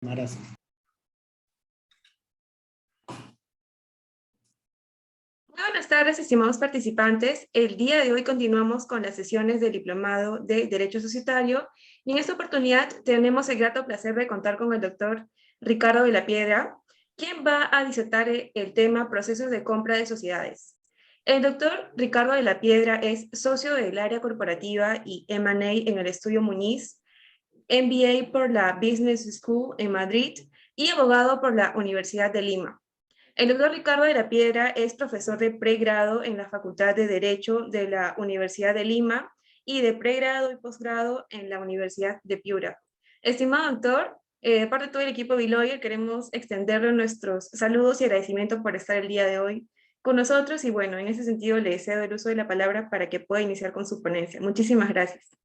Gracias. Muy buenas tardes, estimados participantes. El día de hoy continuamos con las sesiones del Diplomado de Derecho Societario y en esta oportunidad tenemos el grato placer de contar con el doctor Ricardo de la Piedra, quien va a disertar el tema Procesos de compra de sociedades. El doctor Ricardo de la Piedra es socio del área corporativa y M&A en el Estudio Muñiz, MBA por la Business School en Madrid y abogado por la Universidad de Lima. El doctor Ricardo de la Piedra es profesor de pregrado en la Facultad de Derecho de la Universidad de Lima y de pregrado y posgrado en la Universidad de Piura. Estimado doctor, de parte de todo el equipo Biloyer, queremos extenderle nuestros saludos y agradecimiento por estar el día de hoy con nosotros y bueno, en ese sentido le cedo el uso de la palabra para que pueda iniciar con su ponencia. Muchísimas gracias.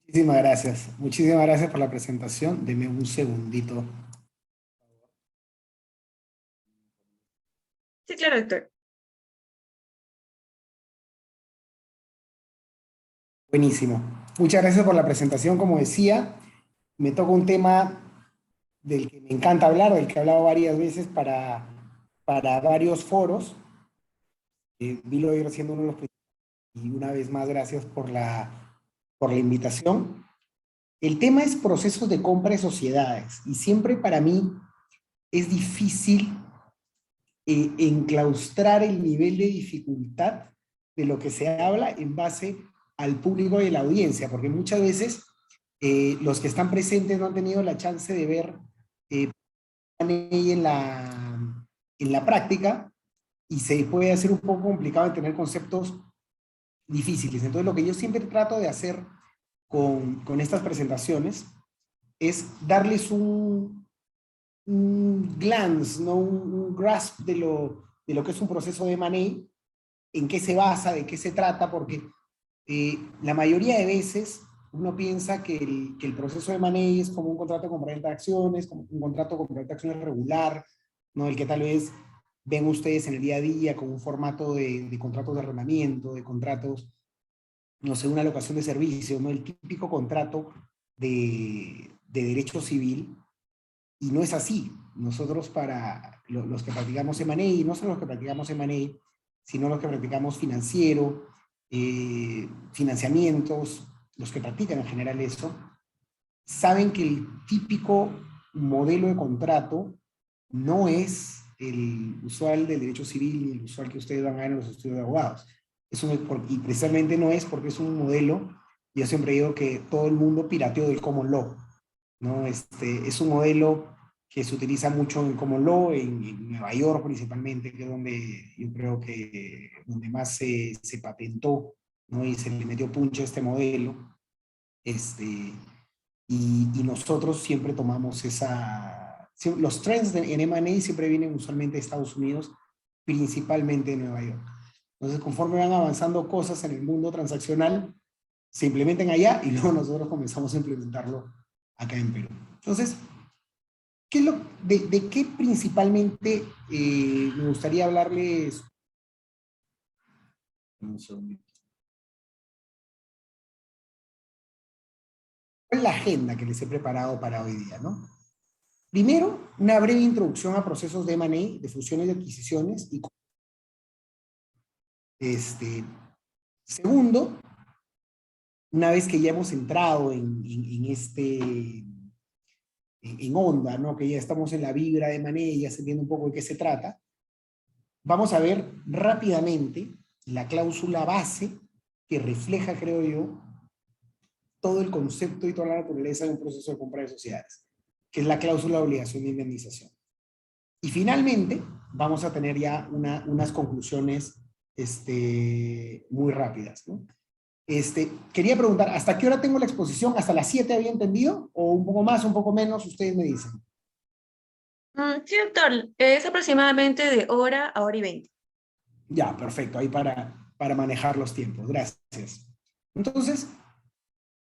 Muchísimas gracias. Muchísimas gracias por la presentación. Deme un segundito. Sí, claro, doctor. Buenísimo. Muchas gracias por la presentación. Como decía, me toca un tema del que me encanta hablar, del que he hablado varias veces para varios foros. Vilo ir siendo uno de los principales. Y una vez más, gracias por la invitación. El tema es procesos de compra de sociedades. Y siempre para mí es difícil enclaustrar el nivel de dificultad de lo que se habla en base al público y a la audiencia, porque muchas veces los que están presentes no han tenido la chance de ver en la práctica y se puede hacer un poco complicado en tener conceptos difíciles. Entonces lo que yo siempre trato de hacer con estas presentaciones es darles un glance, ¿no? un grasp de lo que es un proceso de M&A, en qué se basa, de qué se trata, porque la mayoría de veces uno piensa que el proceso de M&A es como un contrato de compraventa de acciones, como un contrato de compraventa de acciones regular, ¿no? El que tal vez ven ustedes en el día a día con un formato de contratos de arrendamiento, de contratos, no sé, una locación de servicio, ¿no? El típico contrato de derecho civil. Y no es así. Nosotros para los que practicamos M&A, y no solo los que practicamos M&A, sino los que practicamos financiero, financiamientos, los que practican en general eso, saben que el típico modelo de contrato no es el usual del derecho civil y el usual que ustedes van a ver en los estudios de abogados. Y precisamente no es porque es un modelo, yo siempre digo que todo el mundo pirateó del common law, ¿no? Es un modelo que se utiliza mucho en common law, en Nueva York principalmente, que es donde yo creo que donde más se patentó, ¿no? Y se le metió punch a este modelo. Y nosotros siempre tomamos los trends en M&A siempre vienen usualmente de Estados Unidos, principalmente de Nueva York. Entonces, conforme van avanzando cosas en el mundo transaccional, se implementen allá y luego nosotros comenzamos a implementarlo acá en Perú. Entonces, ¿de qué principalmente me gustaría hablarles? Un segundito. ¿Cuál es la agenda que les he preparado para hoy día, no? Primero, una breve introducción a procesos de M&A, de fusiones y adquisiciones. Segundo, una vez que ya hemos entrado en onda, ¿no? Que ya estamos en la vibra de M&A, ya se entiende un poco de qué se trata, vamos a ver rápidamente la cláusula base que refleja, creo yo, todo el concepto y toda la naturaleza de un proceso de compra de sociedades, que es la cláusula de obligación de indemnización. Y finalmente, vamos a tener ya unas conclusiones muy rápidas, ¿no? Quería preguntar, ¿hasta qué hora tengo la exposición? ¿Hasta las 7 había entendido? ¿O un poco más, un poco menos? Ustedes me dicen. Sí, doctor, es aproximadamente de hora a hora y 20. Ya, perfecto, ahí para manejar los tiempos. Gracias. Entonces,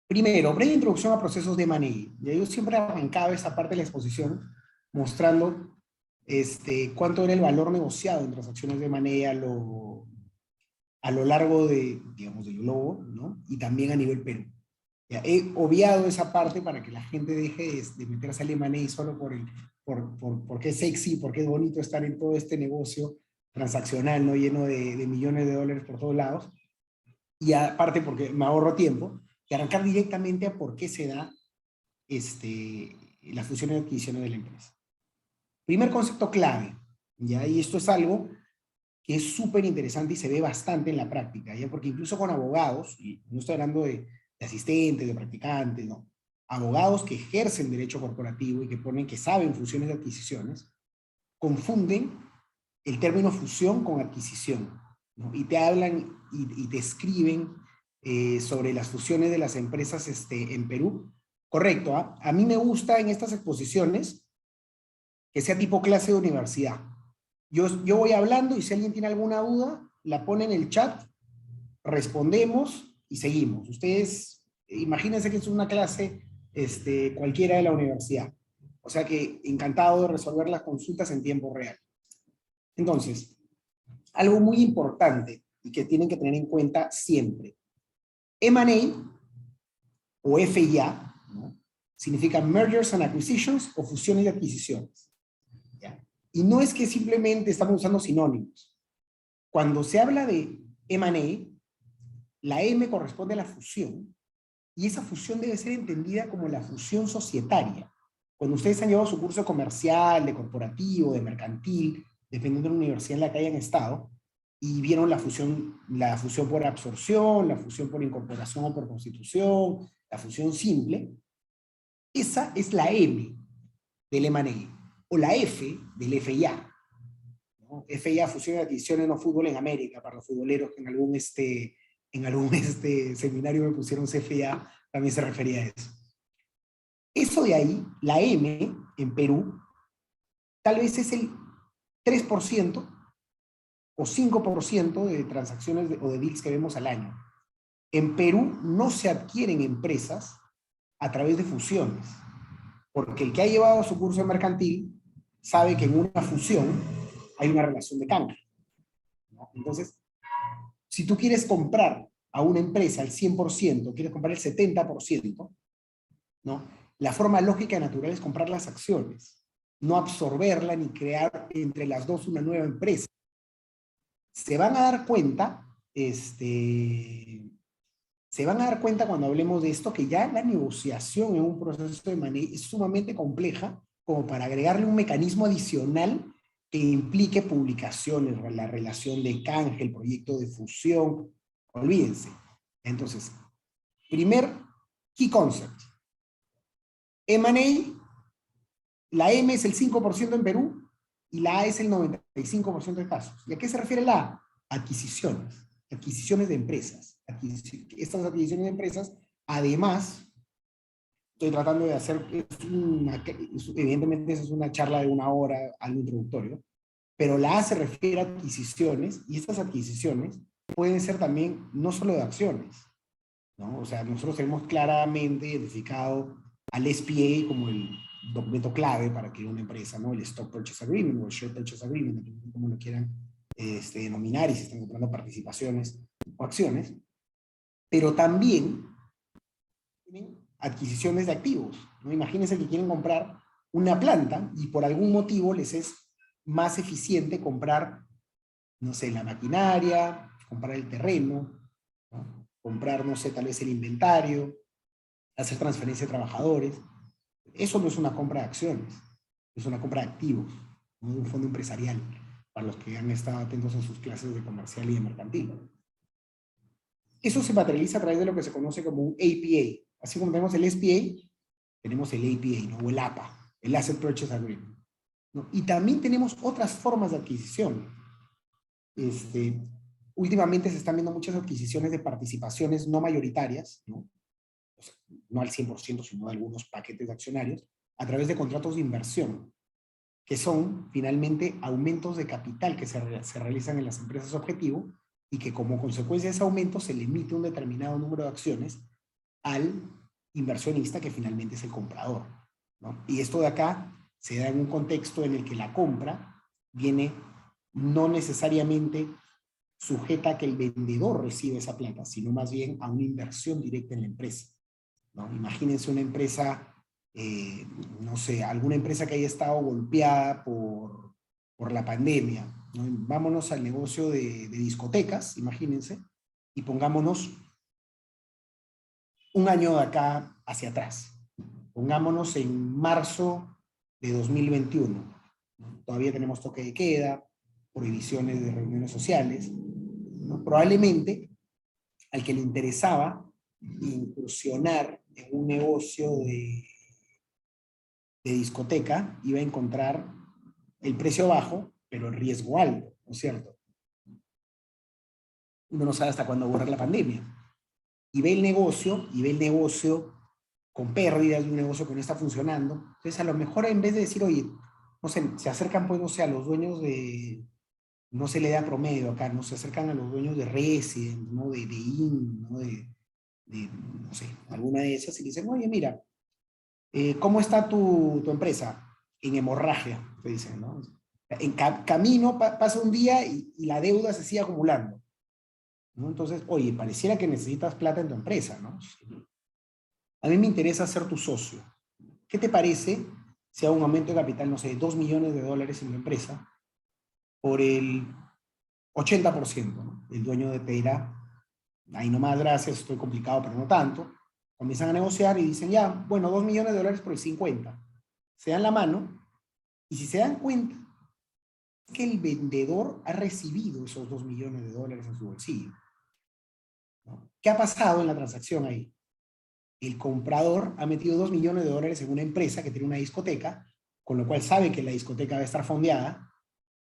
primero, breve introducción a procesos de M&A. Yo siempre arrancaba esa parte de la exposición mostrando cuánto era el valor negociado en transacciones de M&A a lo largo de, digamos, del globo, ¿no? Y también a nivel Perú. Ya, he obviado esa parte para que la gente deje de meterse al M&A solo porque es sexy, porque es bonito estar en todo este negocio transaccional, ¿no? Lleno de millones de dólares por todos lados. Y aparte porque me ahorro tiempo, y arrancar directamente a por qué se da las fusiones y adquisiciones de la empresa. Primer concepto clave, ¿ya? Y esto es algo que es súper interesante y se ve bastante en la práctica, ¿ya? Porque incluso con abogados, y no estoy hablando de asistentes, de practicantes, no, abogados que ejercen derecho corporativo y que ponen que saben fusiones y adquisiciones, confunden el término fusión con adquisición, ¿no? Y te hablan y te escriben sobre las fusiones de las empresas en Perú. Correcto, ¿ah? A mí me gusta en estas exposiciones que sea tipo clase de universidad. Yo voy hablando y si alguien tiene alguna duda, la pone en el chat, respondemos y seguimos. Ustedes, imagínense que es una clase cualquiera de la universidad. O sea que encantado de resolver las consultas en tiempo real. Entonces, algo muy importante y que tienen que tener en cuenta siempre. M&A o FIA, ¿no? Significa Mergers and Acquisitions o fusiones y adquisiciones. ¿Ya? Y no es que simplemente estamos usando sinónimos. Cuando se habla de M&A, la M corresponde a la fusión y esa fusión debe ser entendida como la fusión societaria. Cuando ustedes han llevado su curso comercial, de corporativo, de mercantil, dependiendo de la universidad en la que hayan estado, y vieron la fusión por absorción, la fusión por incorporación o por constitución, la fusión simple, esa es la M del M&A, o la F del FIA. ¿No? FIA, fusión y adquisiciones, no fútbol en América, para los futboleros que en algún seminario me pusieron CFA, también se refería a eso. Eso de ahí, la M en Perú, tal vez es el 3% o 5% de transacciones o de deals que vemos al año. En Perú no se adquieren empresas a través de fusiones, porque el que ha llevado su curso de mercantil sabe que en una fusión hay una relación de canje, ¿no? Entonces, si tú quieres comprar a una empresa al 100%, quieres comprar el 70%, ¿no? La forma lógica y natural es comprar las acciones, no absorberla ni crear entre las dos una nueva empresa. Se van a dar cuenta, cuando hablemos de esto, que ya la negociación en un proceso de M&A es sumamente compleja como para agregarle un mecanismo adicional que implique publicaciones, la relación de canje, el proyecto de fusión. Olvídense. Entonces, primer key concept. M&A, la M es el 5% en Perú y la A es el 95% de casos. ¿Y a qué se refiere la A? Adquisiciones. Adquisiciones de empresas. Estas adquisiciones de empresas, además, estoy tratando de hacer, evidentemente esa es una charla de 1 hora, algo introductorio, pero la A se refiere a adquisiciones y estas adquisiciones pueden ser también no solo de acciones, ¿no? O sea, nosotros tenemos claramente identificado al SPA como el documento clave para que una empresa, ¿no? El Stock Purchase Agreement o el Share Purchase Agreement, como lo quieran denominar, y si están comprando participaciones o acciones, pero también tienen adquisiciones de activos, ¿no? Imagínense que quieren comprar una planta y por algún motivo les es más eficiente comprar, no sé, la maquinaria, comprar el terreno, ¿no? Comprar, no sé, tal vez el inventario, hacer transferencia de trabajadores. Eso no es una compra de acciones, es una compra de activos, ¿no? De un fondo empresarial, para los que han estado atentos en sus clases de comercial y de mercantil. Eso se materializa a través de lo que se conoce como un APA. Así como tenemos el SPA, tenemos el APA, ¿no? O el APA, el Asset Purchase Agreement, ¿no? Y también tenemos otras formas de adquisición. Últimamente se están viendo muchas adquisiciones de participaciones no mayoritarias, ¿no? O sea, no al 100%, sino de algunos paquetes de accionarios, a través de contratos de inversión, que son finalmente aumentos de capital que se realizan en las empresas objetivo y que como consecuencia de ese aumento se le emite un determinado número de acciones al inversionista que finalmente es el comprador, ¿no? Y esto de acá se da en un contexto en el que la compra viene no necesariamente sujeta a que el vendedor reciba esa plata, sino más bien a una inversión directa en la empresa. ¿no? Imagínense una empresa, no sé, alguna empresa que haya estado golpeada por la pandemia, ¿no? Vámonos al negocio de discotecas, imagínense, y pongámonos un año de acá hacia atrás. Pongámonos en marzo de 2021. ¿No? Todavía tenemos toque de queda, prohibiciones de reuniones sociales, ¿no? Probablemente al que le interesaba incursionar en un negocio de discoteca iba a encontrar el precio bajo, pero el riesgo alto, ¿no es cierto? Uno no sabe hasta cuándo va a durar la pandemia. Y ve el negocio con pérdidas, un negocio que no está funcionando. Entonces, a lo mejor en vez de decir, oye, no sé, se acercan, pues, no sé, a los dueños de, no se le da promedio acá, no se acercan a los dueños de Resident, ¿no? De IN, ¿no? No sé, alguna de esas, y dicen, oye, mira, ¿cómo está tu empresa? En hemorragia, te dicen, ¿no? En camino pasa un día y la deuda se sigue acumulando, ¿no? Entonces, oye, pareciera que necesitas plata en tu empresa, ¿no? A mí me interesa ser tu socio. ¿Qué te parece si hago un aumento de capital, no sé, de $2 millones en mi empresa por el 80%, ¿no? El dueño te dirá, ahí nomás, gracias, estoy complicado, pero no tanto. Comienzan a negociar y dicen, ya, bueno, $2 millones por el 50. Se dan la mano y si se dan cuenta es que el vendedor ha recibido esos $2 millones en su bolsillo, ¿no? ¿Qué ha pasado en la transacción ahí? El comprador ha metido $2 millones en una empresa que tiene una discoteca, con lo cual sabe que la discoteca va a estar fondeada,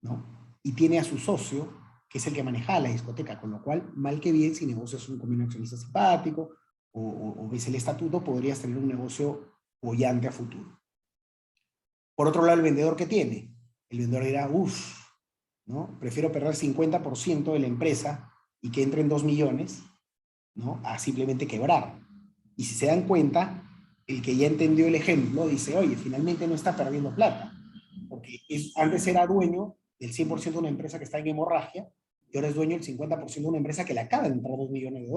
¿no? Y tiene a su socio, que es el que maneja la discoteca, con lo cual, mal que bien, si negocias con un accionista simpático o ves el estatuto, podrías tener un negocio bollante a futuro. Por otro lado, el vendedor, ¿qué tiene? El vendedor dirá, uff, ¿no? Prefiero perder 50% de la empresa y que entren 2 millones, ¿no? A simplemente quebrar. Y si se dan cuenta, el que ya entendió el ejemplo dice, oye, finalmente no está perdiendo plata, porque antes era dueño del 100% de una empresa que está en hemorragia y ahora es dueño del 50% de una empresa que le acaba de entrar $2 millones.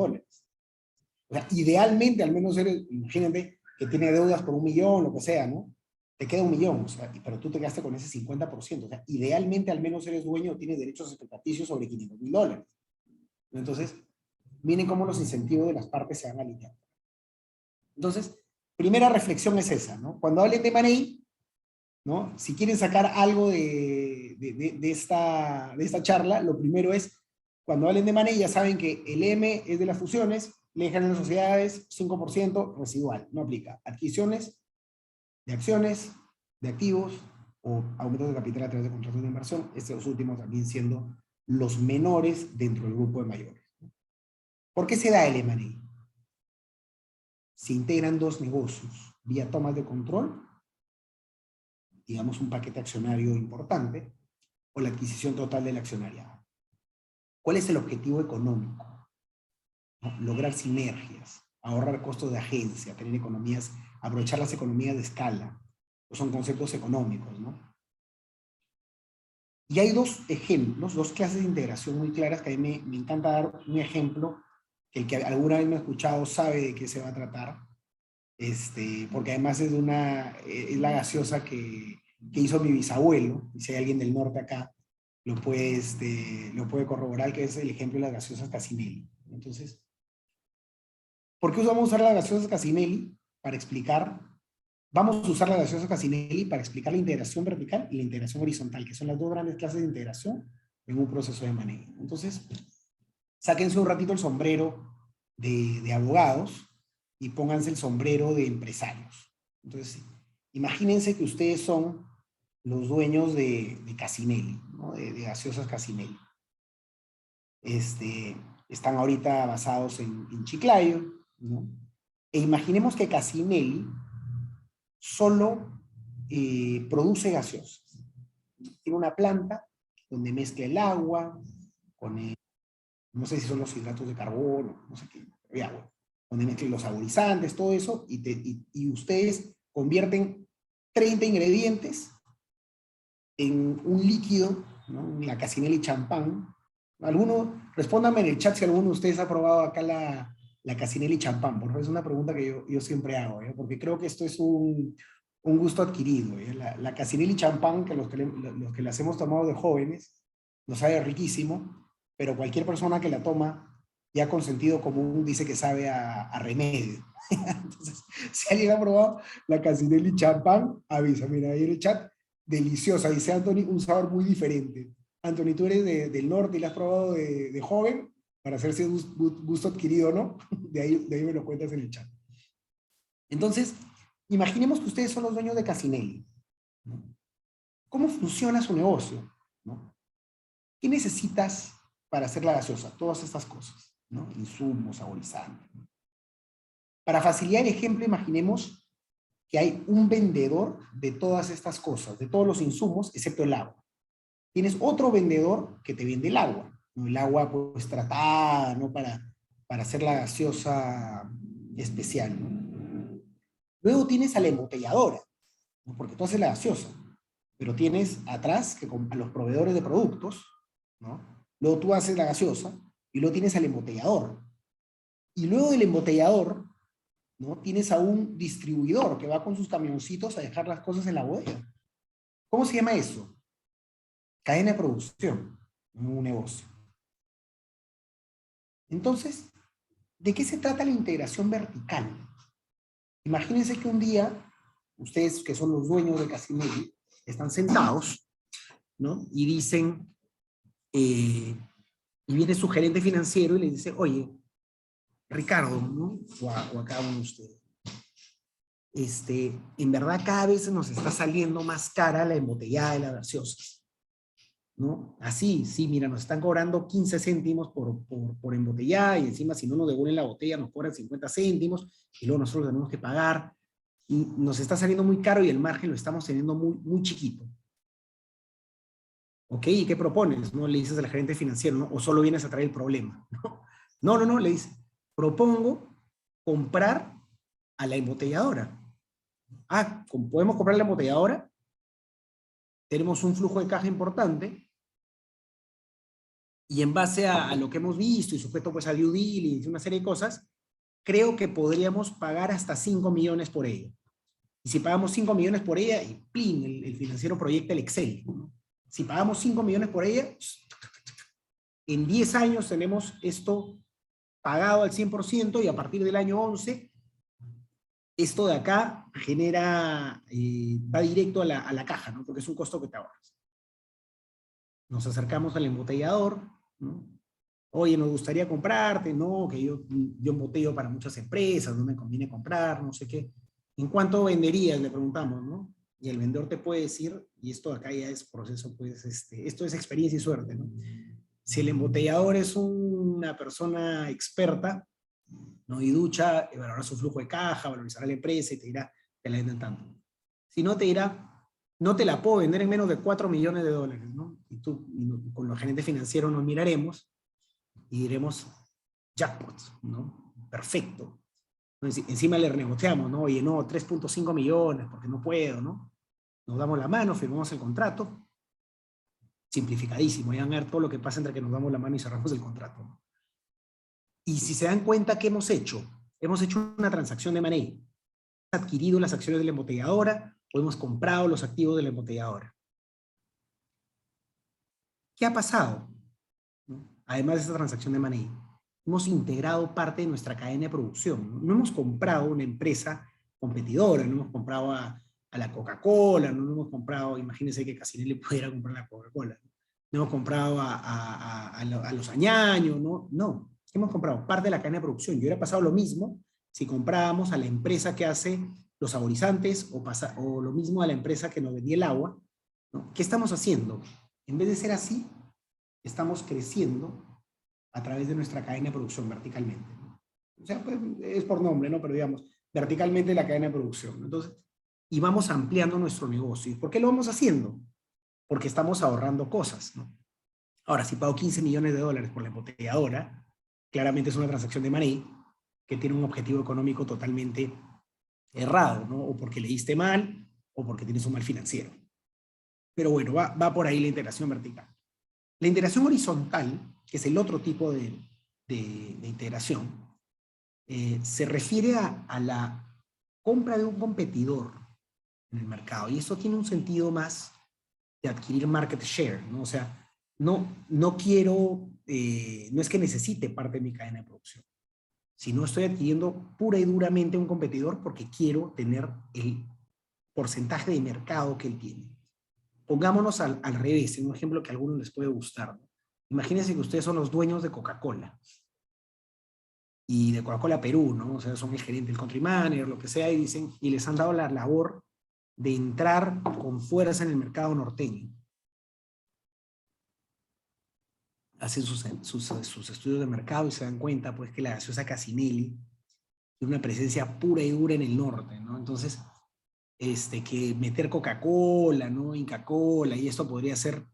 O sea, idealmente, al menos eres, imagínate que tiene deudas por 1 millón, lo que sea, ¿no? Te queda 1 millón, o sea, pero tú te quedaste con ese 50%. O sea, idealmente, al menos eres dueño o tienes derechos expectativos sobre $500,000. Entonces, miren cómo los incentivos de las partes se van alineando. Entonces, primera reflexión es esa, ¿no? Cuando hablen de money, ¿no? Si quieren sacar algo de esta charla, lo primero es, cuando hablen de money, ya saben que el M es de las fusiones, ley general de sociedades, 5% residual, no aplica. Adquisiciones de acciones, de activos, o aumentos de capital a través de contratos de inversión, estos últimos también siendo los menores dentro del grupo de mayores. ¿Por qué se da el M&A? Se integran dos negocios vía tomas de control, digamos un paquete accionario importante, o la adquisición total del accionariado. ¿Cuál es el objetivo económico? ¿No? Lograr sinergias, ahorrar costos de agencia, tener economías, aprovechar las economías de escala. Son conceptos económicos, ¿no? Y hay dos ejemplos, dos clases de integración muy claras que a mí me encanta dar un ejemplo, que el que alguna vez me ha escuchado sabe de qué se va a tratar, porque además es la gaseosa que hizo mi bisabuelo, y si hay alguien del norte acá, lo puede corroborar, que es el ejemplo de las gaseosas Casinelli. Entonces, ¿por qué vamos a usar las gaseosas Casinelli? Para explicar, vamos a usar las gaseosas Casinelli para explicar la integración vertical y la integración horizontal, que son las dos grandes clases de integración en un proceso de manejo. Entonces, sáquense un ratito el sombrero de abogados y pónganse el sombrero de empresarios. Entonces, imagínense que ustedes son los dueños de Casinelli, ¿no? de gaseosas Casinelli. Están ahorita basados en Chiclayo, ¿no? E imaginemos que Casinelli solo produce gaseosas. Tiene una planta donde mezcla el agua con no sé si son los hidratos de carbono, no sé qué, agua, donde mezclan los saborizantes, todo eso, y ustedes convierten 30 ingredientes en un líquido, ¿no? La Casinelli champán. Respóndanme en el chat si alguno de ustedes ha probado acá la Casinelli champán? Por favor, es una pregunta que yo siempre hago, ¿eh? Porque creo que esto es un gusto adquirido, ¿eh? La Casinelli champán, que los que las hemos tomado de jóvenes, nos sabe riquísimo, pero cualquier persona que la toma ya con sentido común dice que sabe a remedio. Entonces, si alguien ha probado la Casinelli champán, avisa, mira ahí en el chat, deliciosa, dice Anthony, un sabor muy diferente. Anthony, tú eres del norte y la has probado de joven, para hacerse gusto adquirido, ¿no? De ahí me lo cuentas en el chat. Entonces, imaginemos que ustedes son los dueños de Casinelli, ¿no? ¿Cómo funciona su negocio? ¿No? ¿Qué necesitas para hacer la gaseosa? Todas estas cosas, ¿no? Insumos, saborizantes. Para facilitar el ejemplo, imaginemos que hay un vendedor de todas estas cosas, de todos los insumos, excepto el agua. Tienes otro vendedor que te vende el agua, ¿no? El agua pues tratada, ¿no? Para hacer la gaseosa especial, ¿no? Luego tienes a la embotelladora, ¿no? Porque tú haces la gaseosa, pero tienes atrás a los proveedores de productos, ¿no? Luego tú haces la gaseosa y luego tienes al embotellador. Y luego del embotellador, ¿no? Tienes a un distribuidor que va con sus camioncitos a dejar las cosas en la bodega. ¿Cómo se llama eso? Cadena de producción en un negocio. Entonces, ¿de qué se trata la integración vertical? Imagínense que un día, ustedes que son los dueños de Casinelli, están sentados, ¿no? Y dicen, y viene su gerente financiero y le dice, oye, Ricardo, ¿no? O a cada uno de ustedes, en verdad cada vez nos está saliendo más cara la embotellada de las gaseosas, ¿no? Así, sí, mira, nos están cobrando 15 céntimos por embotellada y encima si no nos devuelven la botella nos cobran 50 céntimos y luego nosotros tenemos que pagar. Y nos está saliendo muy caro y el margen lo estamos teniendo muy, muy chiquito. ¿Ok? ¿Y qué propones? ¿No? Le dices al gerente financiero, ¿no? O solo vienes a traer el problema. No, le dice, propongo comprar a la embotelladora. Ah, ¿podemos comprar la embotelladora? Tenemos un flujo de caja importante y en base a lo que hemos visto y sujeto pues a due diligence y una serie de cosas, creo que podríamos pagar hasta 5 millones por ella. Y si pagamos 5 millones por ella, y ¡plin! El financiero proyecta el Excel, ¿no? Si pagamos 5 millones por ella, en 10 años tenemos esto pagado al 100% y a partir del año 11, esto de acá genera, va directo a la caja, ¿no? Porque es un costo que te ahorras. Nos acercamos al embotellador, ¿no? Oye, nos gustaría comprarte, ¿no? Que yo embotello para muchas empresas, no me conviene comprar, no sé qué. ¿En cuánto venderías? Le preguntamos, ¿no? Y el vendedor te puede decir, y esto acá ya es proceso, pues, esto es experiencia y suerte, ¿no? Si el embotellador es una persona experta, ¿no? Y ducha, evaluará su flujo de caja, valorizará la empresa y te dirá, te la venden tanto. Si no, te dirá, no te la puedo vender en menos de 4 millones de dólares, ¿no? Y con los gerentes financieros nos miraremos y diremos, jackpot, ¿no? Perfecto. Encima le renegociamos, ¿no? Oye, no, 3.5 millones, porque no puedo, ¿no? Nos damos la mano, firmamos el contrato. Simplificadísimo, ya van a ver todo lo que pasa entre que nos damos la mano y cerramos el contrato, ¿no? Y si se dan cuenta, ¿qué hemos hecho? Hemos hecho una transacción de M&A. Hemos adquirido las acciones de la embotelladora o hemos comprado los activos de la embotelladora. ¿Qué ha pasado? Además de esta transacción de M&A, hemos integrado parte de nuestra cadena de producción. No hemos comprado una empresa competidora, no hemos comprado a la Coca-Cola, no hemos comprado, imagínense que Casinelli pudiera comprar la Coca-Cola. No hemos comprado a los Añaños, no. Hemos comprado parte de la cadena de producción. Y hubiera pasado lo mismo si comprábamos a la empresa que hace los saborizantes o lo mismo a la empresa que nos vendía el agua, ¿no? ¿Qué estamos haciendo? En vez de ser así, estamos creciendo a través de nuestra cadena de producción verticalmente, ¿no? O sea, pues, es por nombre, ¿no? Pero digamos, verticalmente la cadena de producción, ¿no? Entonces, y vamos ampliando nuestro negocio. ¿Y por qué lo vamos haciendo? Porque estamos ahorrando cosas, ¿no? Ahora, si pago 15 millones de dólares por la embotelladora, claramente es una transacción de M&A que tiene un objetivo económico totalmente errado, ¿no? O porque leíste mal, o porque tienes un mal financiero. Pero bueno, va por ahí la integración vertical. La integración horizontal, que es el otro tipo de integración, se refiere a la compra de un competidor en el mercado. Y esto tiene un sentido más de adquirir market share, ¿no? O sea, no quiero, no es que necesite parte de mi cadena de producción, sino estoy adquiriendo pura y duramente un competidor porque quiero tener el porcentaje de mercado que él tiene. Pongámonos al revés, en un ejemplo que a algunos les puede gustar, ¿no? Imagínense que ustedes son los dueños de Coca-Cola y de Coca-Cola Perú, ¿no? O sea, son el gerente, el country manager, lo que sea, y dicen, y les han dado la labor de entrar con fuerza en el mercado norteño. Hacen sus estudios de mercado y se dan cuenta, pues, que la gaseosa Casinelli tiene una presencia pura y dura en el norte, ¿no? Entonces, que meter Coca-Cola, ¿no? Inca-Cola, y esto podría ser,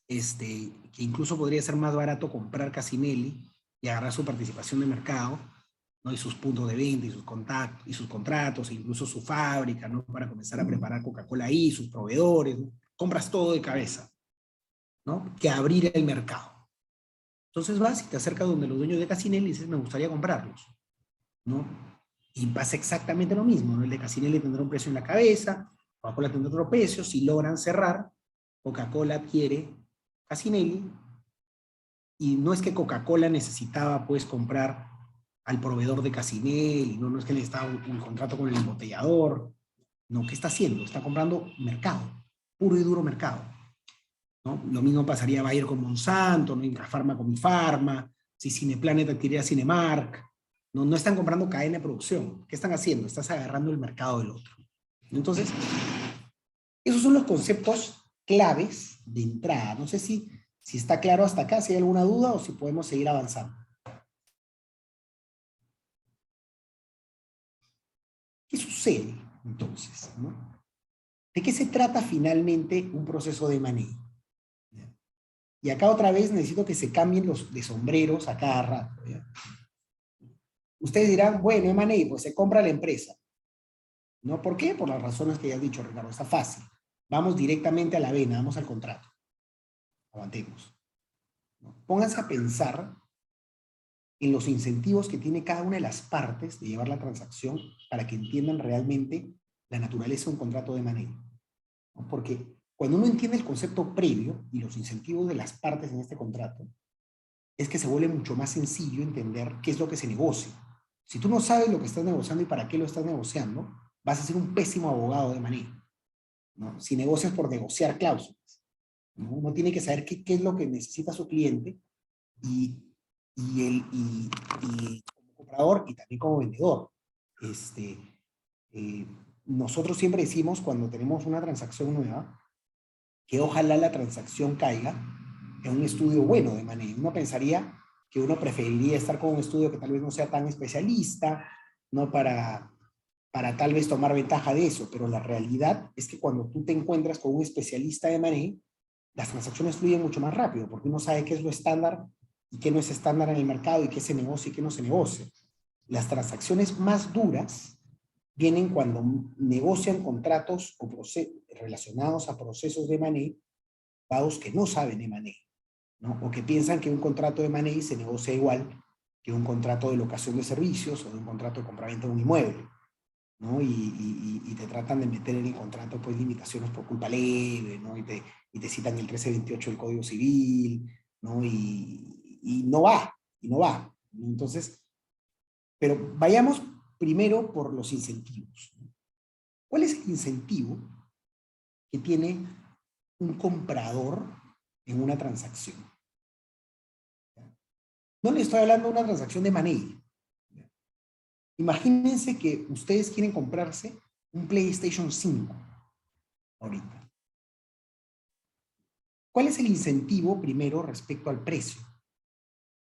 que incluso podría ser más barato comprar Casinelli y agarrar su participación de mercado, ¿no? Y sus puntos de venta, y sus contactos, y sus contratos, e incluso su fábrica, ¿no? Para comenzar a preparar Coca-Cola ahí, sus proveedores, ¿no? Compras todo de cabeza, ¿no? Que abrir el mercado. Entonces vas y te acercas donde los dueños de Casinelli y dices, me gustaría comprarlos, ¿no? Y pasa exactamente lo mismo, ¿no? El de Casinelli tendrá un precio en la cabeza, Coca-Cola tendrá otro precio, si logran cerrar, Coca-Cola adquiere Casinelli, y no es que Coca-Cola necesitaba, pues, comprar al proveedor de Casinelli, no es que necesitaba un contrato con el embotellador, no, ¿qué está haciendo? Está comprando mercado, puro y duro mercado, ¿no? Lo mismo pasaría a Bayer con Monsanto, ¿no? Intrafarma con Mifarma, si Cineplanet adquiriría Cinemark, no están comprando cadena de producción. ¿Qué están haciendo? Estás agarrando el mercado del otro. Entonces, esos son los conceptos claves de entrada. No sé si está claro hasta acá, si hay alguna duda o si podemos seguir avanzando. ¿Qué sucede entonces, ¿no? ¿De qué se trata finalmente un proceso de manejo? Y acá otra vez necesito que se cambien los de sombreros a cada rato, ¿ya? Ustedes dirán, bueno, M&A, pues se compra la empresa. ¿No? ¿Por qué? Por las razones que ya has dicho, Ricardo. Está fácil. Vamos directamente a la vena, vamos al contrato. Aguantemos, ¿no? Pónganse a pensar en los incentivos que tiene cada una de las partes de llevar la transacción para que entiendan realmente la naturaleza de un contrato de manejo, ¿no? Porque cuando uno entiende el concepto previo y los incentivos de las partes en este contrato, es que se vuelve mucho más sencillo entender qué es lo que se negocia. Si tú no sabes lo que estás negociando y para qué lo estás negociando, vas a ser un pésimo abogado de manejo, ¿no? Si negocias por negociar cláusulas, ¿no? Uno tiene que saber qué es lo que necesita su cliente y, y como comprador y también como vendedor. Este, eh, Nosotros siempre decimos cuando tenemos una transacción nueva que ojalá la transacción caiga en un estudio bueno de manejo. Uno pensaría que uno preferiría estar con un estudio que tal vez no sea tan especialista, ¿no? Para tal vez tomar ventaja de eso, pero la realidad es que cuando tú te encuentras con un especialista de manejo, las transacciones fluyen mucho más rápido, porque uno sabe qué es lo estándar y qué no es estándar en el mercado y qué se negocia y qué no se negocia. Las transacciones más duras vienen cuando negocian contratos o relacionados a procesos de manejo, dados que no saben de manejo, ¿no? O que piensan que un contrato de manejo se negocia igual que un contrato de locación de servicios o de un contrato de compraventa de un inmueble, ¿no? Y te tratan de meter en el contrato, pues, limitaciones por culpa leve, ¿no? Y te citan el 1328 del Código Civil, ¿no? Y no va, y no va. Entonces, pero vayamos primero por los incentivos. ¿Cuál es el incentivo que tiene un comprador en una transacción? No le estoy hablando de una transacción de manejo. Imagínense que ustedes quieren comprarse un PlayStation 5 ahorita. ¿Cuál es el incentivo primero respecto al precio?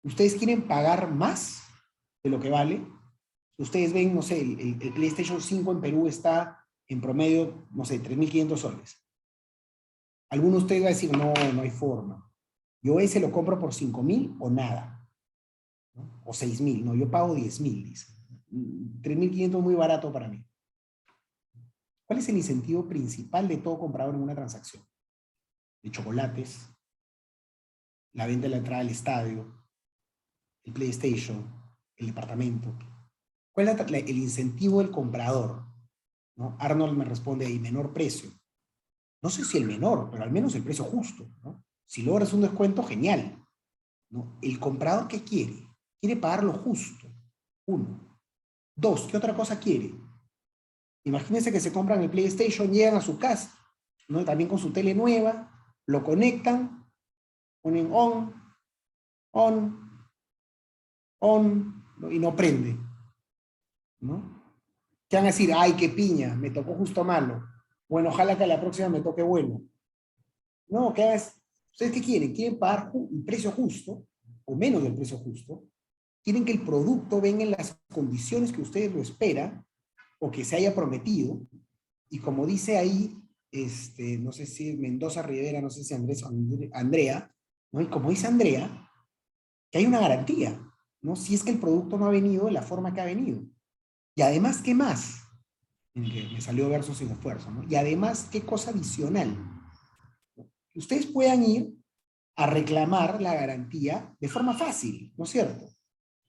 ¿Ustedes quieren pagar más de lo que vale? Ustedes ven, no sé, el PlayStation 5 en Perú está en promedio, no sé, 3.500 soles. Alguno de ustedes va a decir, no, no hay forma. Yo ese lo compro por 5.000 o nada, ¿no? O 6.000, no, yo pago 10.000, dice. 3.500 es muy barato para mí. ¿Cuál es el incentivo principal de todo comprador en una transacción? De chocolates, la venta de la entrada al estadio, el PlayStation, el departamento. ¿Cuál es el incentivo del comprador? ¿No? Arnold me responde ahí, menor precio. No sé si el menor, pero al menos el precio justo, ¿no? Si logras un descuento, genial, ¿no? El comprador, ¿qué quiere? Quiere pagar lo justo. Uno. Dos, ¿qué otra cosa quiere? Imagínense que se compran el PlayStation, llegan a su casa, ¿no? También con su tele nueva, lo conectan, ponen on, ¿no? Y no prende, ¿no? ¿Qué van a decir? Ay, qué piña, me tocó justo malo. Bueno, ojalá que a la próxima me toque bueno. No, ¿qué hagas? ¿Ustedes qué quieren? ¿Quieren pagar un precio justo o menos del precio justo? ¿Quieren que el producto venga en las condiciones que ustedes lo esperan o que se haya prometido? Y como dice ahí, no sé si es Mendoza Rivera, no sé si Andrés o Andrea, ¿no? Y como dice Andrea, que hay una garantía, ¿no? Si es que el producto no ha venido de la forma que ha venido. Y además, ¿qué más? En que me salió verso sin esfuerzo, ¿no? Y además, ¿qué cosa adicional? Que ustedes puedan ir a reclamar la garantía de forma fácil, ¿no es cierto?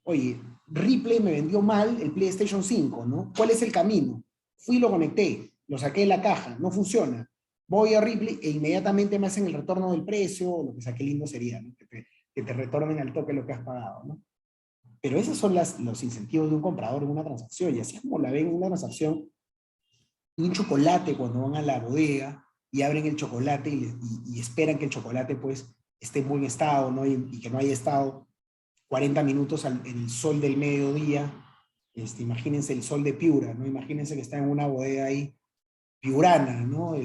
Oye, Ripley me vendió mal el PlayStation 5, ¿no? ¿Cuál es el camino? Fui y lo conecté, lo saqué de la caja, no funciona. Voy a Ripley e inmediatamente me hacen el retorno del precio, lo que sea, qué lindo sería, ¿no? Que te retornen al toque lo que has pagado, ¿no? Pero esos son los incentivos de un comprador en una transacción, y así es como la ven en una transacción. Y un chocolate cuando van a la bodega y abren el chocolate y esperan que el chocolate pues esté en buen estado, ¿no? Y que no haya estado 40 minutos en el sol del mediodía. Imagínense el sol de Piura, ¿no? Imagínense que está en una bodega ahí piurana, ¿no?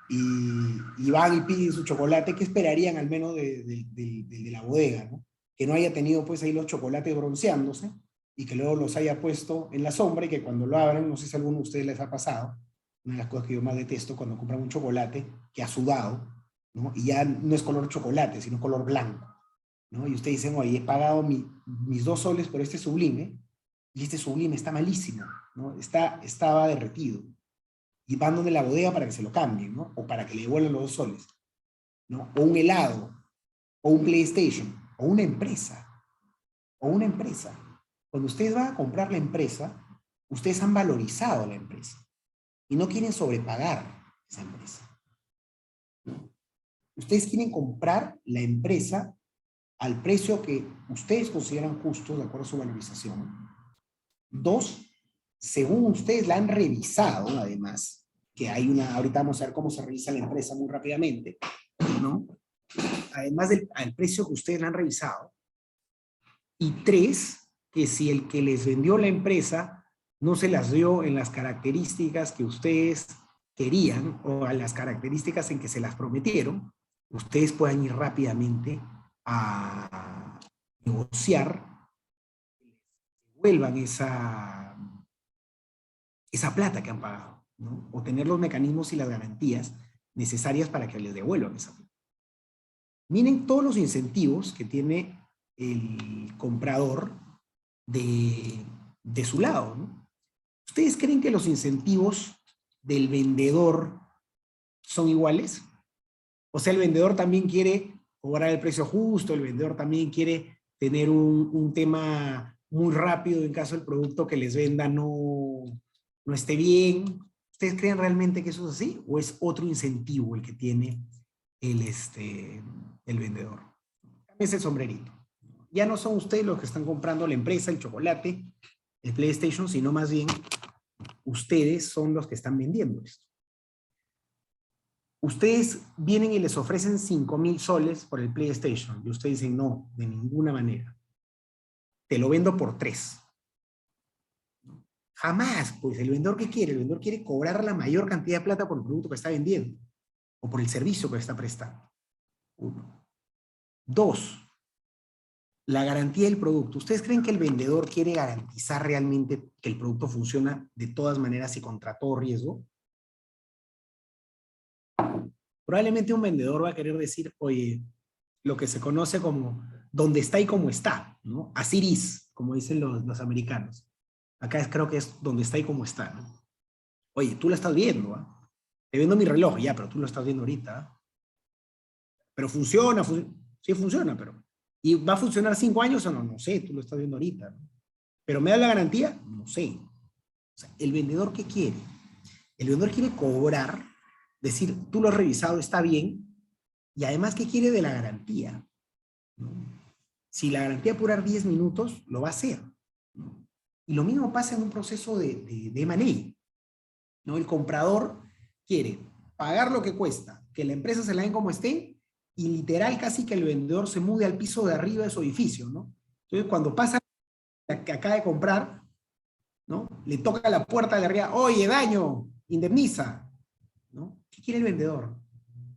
Y van y piden su chocolate. ¿Qué esperarían al menos de la bodega, ¿no? Que no haya tenido pues ahí los chocolates bronceándose y que luego los haya puesto en la sombra y que cuando lo abran, no sé si a alguno de ustedes les ha pasado, una de las cosas que yo más detesto cuando compran un chocolate que ha sudado, ¿no? Y ya no es color chocolate, sino color blanco, ¿no? Y ustedes dicen, oye, he pagado mis 2 soles por este Sublime y este Sublime está malísimo, ¿no? Estaba derretido. Y van donde la bodega para que se lo cambien, ¿no? O para que le devuelvan los 2 soles, ¿no? O un helado, o un PlayStation, o una empresa, o una empresa. Cuando ustedes van a comprar la empresa, ustedes han valorizado la empresa y no quieren sobrepagar esa empresa. Ustedes quieren comprar la empresa al precio que ustedes consideran justo de acuerdo a su valorización. 2, según ustedes la han revisado, además, que hay ahorita vamos a ver cómo se revisa la empresa muy rápidamente, ¿no? Además al precio que ustedes la han revisado. Y 3, que si el que les vendió la empresa no se las dio en las características que ustedes querían o a las características en que se las prometieron, ustedes puedan ir rápidamente a negociar, devuelvan esa plata que han pagado, ¿no? O tener los mecanismos y las garantías necesarias para que les devuelvan esa plata. Miren todos los incentivos que tiene el comprador de su lado, ¿no? ¿Ustedes creen que los incentivos del vendedor son iguales? O sea, el vendedor también quiere cobrar el precio justo, el vendedor también quiere tener un tema muy rápido en caso el producto que les venda no esté bien. ¿Ustedes creen realmente que eso es así? ¿O es otro incentivo el que tiene el vendedor? Es el sombrerito. Ya no son ustedes los que están comprando la empresa, el chocolate, el PlayStation, sino más bien ustedes son los que están vendiendo esto. Ustedes vienen y les ofrecen 5,000 soles por el PlayStation y ustedes dicen, no, de ninguna manera. Te lo vendo por 3. Jamás, pues el vendedor ¿qué quiere? El vendedor quiere cobrar la mayor cantidad de plata por el producto que está vendiendo o por el servicio que está prestando. 1. 2. La garantía del producto. ¿Ustedes creen que el vendedor quiere garantizar realmente que el producto funciona de todas maneras y contra todo riesgo? Probablemente un vendedor va a querer decir, oye, lo que se conoce como donde está y cómo está, ¿no? As it is, como dicen los americanos. Acá creo que es donde está y cómo está, ¿no? Oye, tú lo estás viendo, ¿eh? Te vendo mi reloj, ya, pero tú lo estás viendo ahorita, ¿eh? Pero funciona, sí funciona, pero... ¿Y va a funcionar 5 años o no? No sé, tú lo estás viendo ahorita, ¿no? ¿Pero me da la garantía? No sé. O sea, ¿el vendedor qué quiere? El vendedor quiere cobrar, decir, tú lo has revisado, está bien, y además, ¿qué quiere de la garantía? ¿No? Si la garantía puede durar 10 minutos, lo va a hacer, ¿no? Y lo mismo pasa en un proceso de M&A, ¿no? El comprador quiere pagar lo que cuesta, que la empresa se la den como esté, y literal casi que el vendedor se mude al piso de arriba de su edificio, ¿no? Entonces, cuando pasa que acaba de comprar, ¿no? Le toca la puerta de arriba, oye, daño, indemniza, ¿no? ¿Qué quiere el vendedor?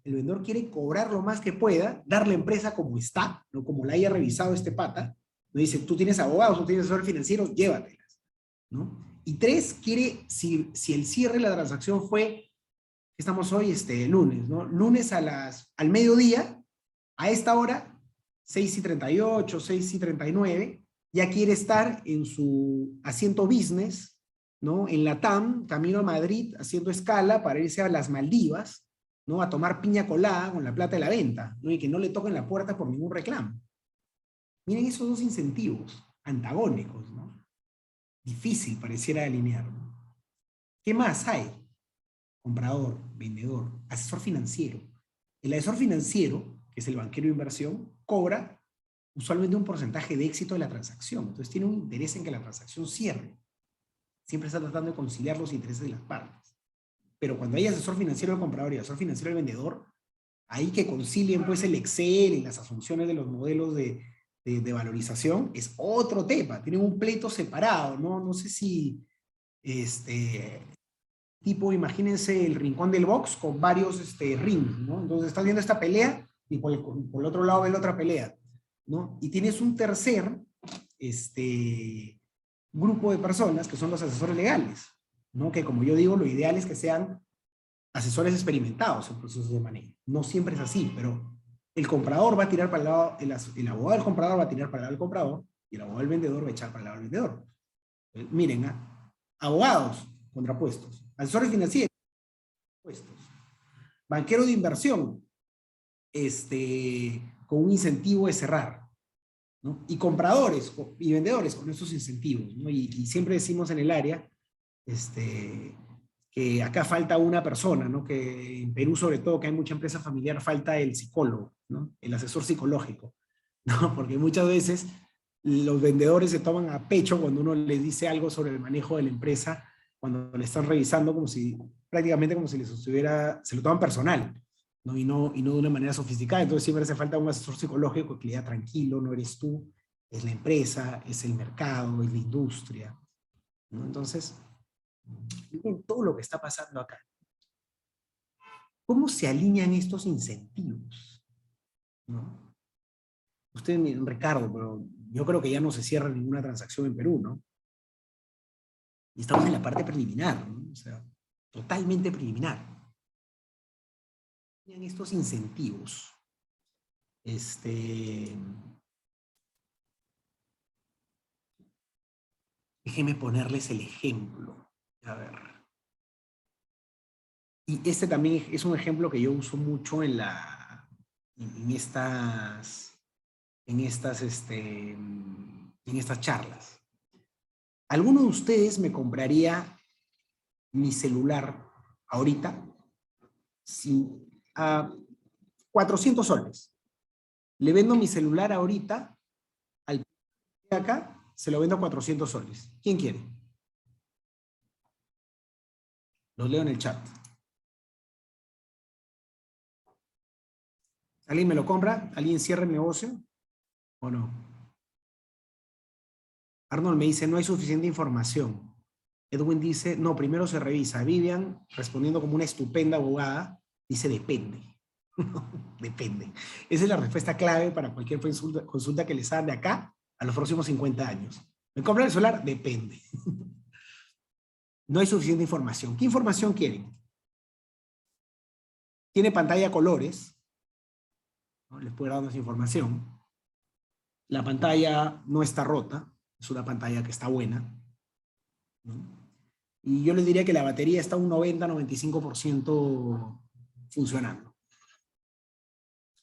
El vendedor quiere cobrar lo más que pueda, dar la empresa como está, ¿no? Como la haya revisado este pata. ¿No? Dice, tú tienes abogados, tú tienes asesores financieros, llévatelas, ¿no? Y tres, quiere, si el cierre de la transacción fue, estamos hoy, lunes, ¿no? Lunes al mediodía, a esta hora, 6:38, 6:39, ya quiere estar en su asiento business, ¿no? En la TAM, camino a Madrid, haciendo escala para irse a las Maldivas, ¿no? A tomar piña colada con la plata de la venta, ¿no? Y que no le toquen la puerta por ningún reclamo. Miren esos dos incentivos antagónicos, ¿no? Difícil pareciera alinear, ¿no? ¿Qué más hay? Comprador, vendedor, asesor financiero. El asesor financiero, que es el banquero de inversión, cobra usualmente un porcentaje de éxito de la transacción. Entonces tiene un interés en que la transacción cierre. Siempre está tratando de conciliar los intereses de las partes. Pero cuando hay asesor financiero del comprador y asesor financiero del vendedor, ahí que concilien pues el Excel y las asunciones de los modelos de valorización, es otro tema. Tienen un pleito separado, ¿no? No sé si tipo, imagínense el rincón del box con varios rings, ¿no? Entonces estás viendo esta pelea y por el otro lado ves la otra pelea, ¿no? Y tienes un tercer grupo de personas que son los asesores legales, ¿no? Que como yo digo, lo ideal es que sean asesores experimentados en procesos de manejo. No siempre es así, pero el comprador va a tirar para el lado, el abogado del comprador va a tirar para el lado del comprador y el abogado del vendedor va a echar para el lado del vendedor. Miren, abogados contrapuestos, asesores financieros contrapuestos, banquero de inversión, con un incentivo de cerrar, ¿no? Y compradores y vendedores con esos incentivos, ¿no? Y siempre decimos en el área que acá falta una persona, ¿no? Que en Perú sobre todo, que hay mucha empresa familiar, falta el psicólogo, ¿no? El asesor psicológico, ¿no? Porque muchas veces los vendedores se toman a pecho cuando uno les dice algo sobre el manejo de la empresa, cuando le están revisando como si, prácticamente como si les estuviera, se lo toman personal, ¿no? Y no de una manera sofisticada. Entonces siempre hace falta un asesor psicológico que le diga tranquilo, no eres tú, es la empresa, es el mercado, es la industria, ¿no? Entonces, miren todo lo que está pasando acá. ¿Cómo se alinean estos incentivos? ¿No? Ustedes miren, Ricardo, pero yo creo que ya no se cierra ninguna transacción en Perú, ¿no? Y estamos en la parte preliminar, ¿no? O sea, totalmente preliminar. Miren estos incentivos. Déjenme ponerles el ejemplo. A ver. Y este también es un ejemplo que yo uso mucho en estas charlas. ¿Alguno de ustedes me compraría mi celular ahorita a 400 soles? Le vendo mi celular ahorita al de acá, se lo vendo a 400 soles. ¿Quién quiere? Los leo en el chat. ¿Alguien me lo compra? ¿Alguien cierra el negocio? ¿O no? Arnold me dice, no hay suficiente información. Edwin dice, no, primero se revisa. Vivian, respondiendo como una estupenda abogada, dice, depende. Depende. Esa es la respuesta clave para cualquier consulta que les hagan de acá a los próximos 50 años. ¿Me compran el celular? Depende. No hay suficiente información. ¿Qué información quieren? Tiene pantalla a colores, ¿no? Les puedo dar más información. La pantalla no está rota, es una pantalla que está buena, ¿no? Y yo les diría que la batería está un 90-95% funcionando.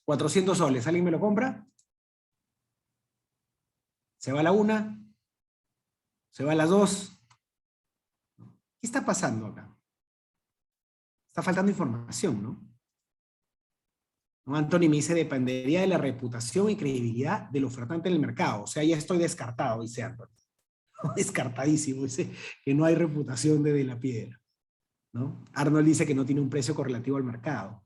400 soles, ¿alguien me lo compra? Se va la una. Se va a las 2. ¿Qué está pasando acá? Está faltando información, ¿no? ¿No? Anthony me dice, dependería de la reputación y credibilidad del ofertante en el mercado. O sea, ya estoy descartado, dice Anthony. Descartadísimo, dice que no hay reputación de la Piedra, ¿no? Arnold dice que no tiene un precio correlativo al mercado.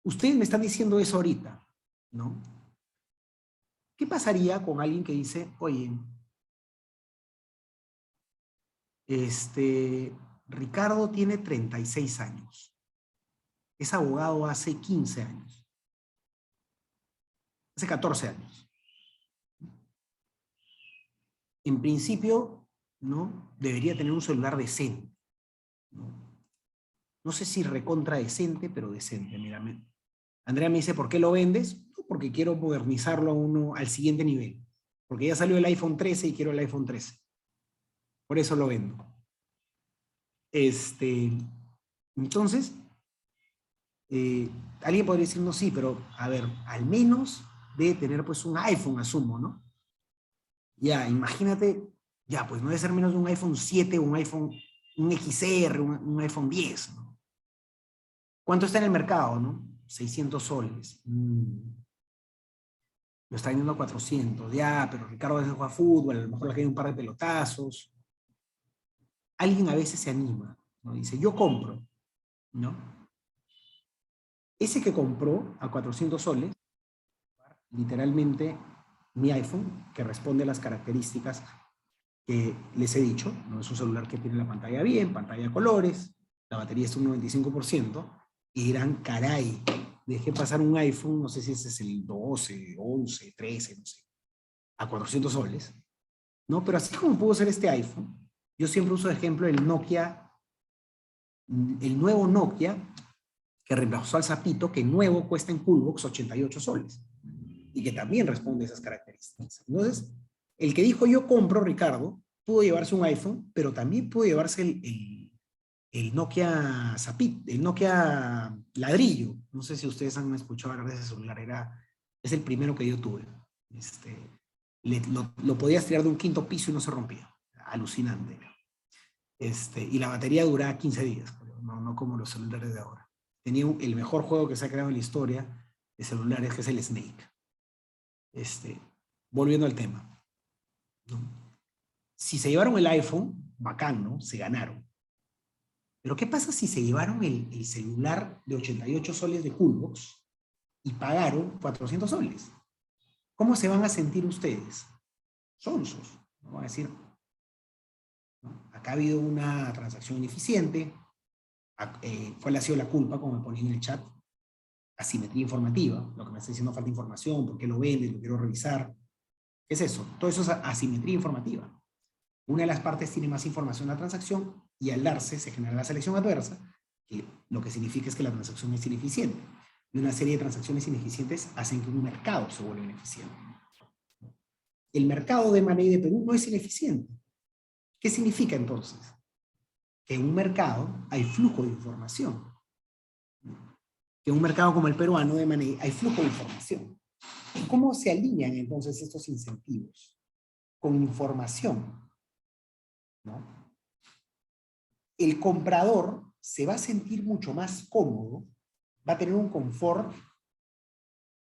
Ustedes me están diciendo eso ahorita, ¿no? ¿Qué pasaría con alguien que dice, oye, Ricardo tiene 36 años, es abogado hace 15 años, hace 14 años? En principio, ¿no? Debería tener un celular decente, ¿no? No sé si recontra decente, pero decente. Mira, Andrea me dice, ¿por qué lo vendes? No, porque quiero modernizarlo al siguiente nivel. Porque ya salió el iPhone 13 y quiero el iPhone 13. Por eso lo vendo. Entonces, alguien podría decir, no, sí, pero a ver, al menos debe tener pues un iPhone, asumo, ¿no? Ya, imagínate, ya, pues no debe ser menos de un iPhone 7, un XR, un iPhone 10, ¿no? ¿Cuánto está en el mercado, no? 600 soles. Lo está vendiendo a 400. Ya, pero Ricardo a veces juega fútbol, a lo mejor le cae un par de pelotazos. Alguien a veces se anima, ¿no? Dice, yo compro, ¿no? Ese que compró a 400 soles, literalmente mi iPhone, que responde a las características que les he dicho, ¿no? Es un celular que tiene la pantalla bien, pantalla de colores, la batería es un 95%, y dirán, caray, dejé pasar un iPhone, no sé si ese es el 12, 11, 13, no sé, a 400 soles, ¿no? Pero así como pudo ser este iPhone, yo siempre uso de ejemplo el Nokia, el nuevo Nokia, que reemplazó al Zapito, que nuevo cuesta en Coolbox 88 soles, y que también responde a esas características. Entonces, el que dijo yo compro, Ricardo, pudo llevarse un iPhone, pero también pudo llevarse el Nokia Zapit, el Nokia ladrillo. No sé si ustedes han escuchado hablar de ese celular, es el primero que yo tuve. Lo podías tirar de un quinto piso y no se rompía. Alucinante. Y la batería duraba 15 días, no como los celulares de ahora. Tenía el mejor juego que se ha creado en la historia de celulares, que es el Snake. Volviendo al tema, ¿no? Si se llevaron el iPhone, bacán, ¿no? Se ganaron. Pero ¿qué pasa si se llevaron el celular de 88 soles de Coolbox y pagaron 400 soles? ¿Cómo se van a sentir ustedes? Sonsos, ¿no? Van a decir, ¿no? Acá ha habido una transacción ineficiente, ¿cuál ha sido la culpa? Como me ponen en el chat, asimetría informativa, lo que me está diciendo falta información, por qué lo venden, lo quiero revisar. ¿Qué es eso? Todo eso es asimetría informativa. Una de las partes tiene más información de la transacción y al darse se genera la selección adversa, que lo que significa es que la transacción es ineficiente. Y una serie de transacciones ineficientes hacen que un mercado se vuelva ineficiente. El mercado de M&A de Perú no es ineficiente. ¿Qué significa entonces? Que en un mercado hay flujo de información. Que en un mercado como el peruano de M&A hay flujo de información. ¿Y cómo se alinean entonces estos incentivos? Con información, ¿no? El comprador se va a sentir mucho más cómodo, va a tener un confort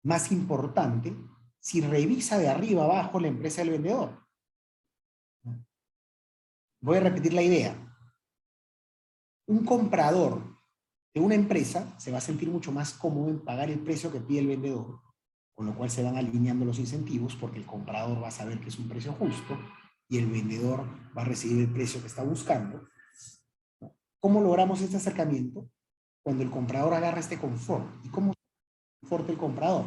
más importante si revisa de arriba abajo la empresa del vendedor. Voy a repetir la idea. Un comprador de una empresa se va a sentir mucho más cómodo en pagar el precio que pide el vendedor, con lo cual se van alineando los incentivos porque el comprador va a saber que es un precio justo y el vendedor va a recibir el precio que está buscando. ¿Cómo logramos este acercamiento? Cuando el comprador agarra este confort. ¿Y cómo confort el comprador?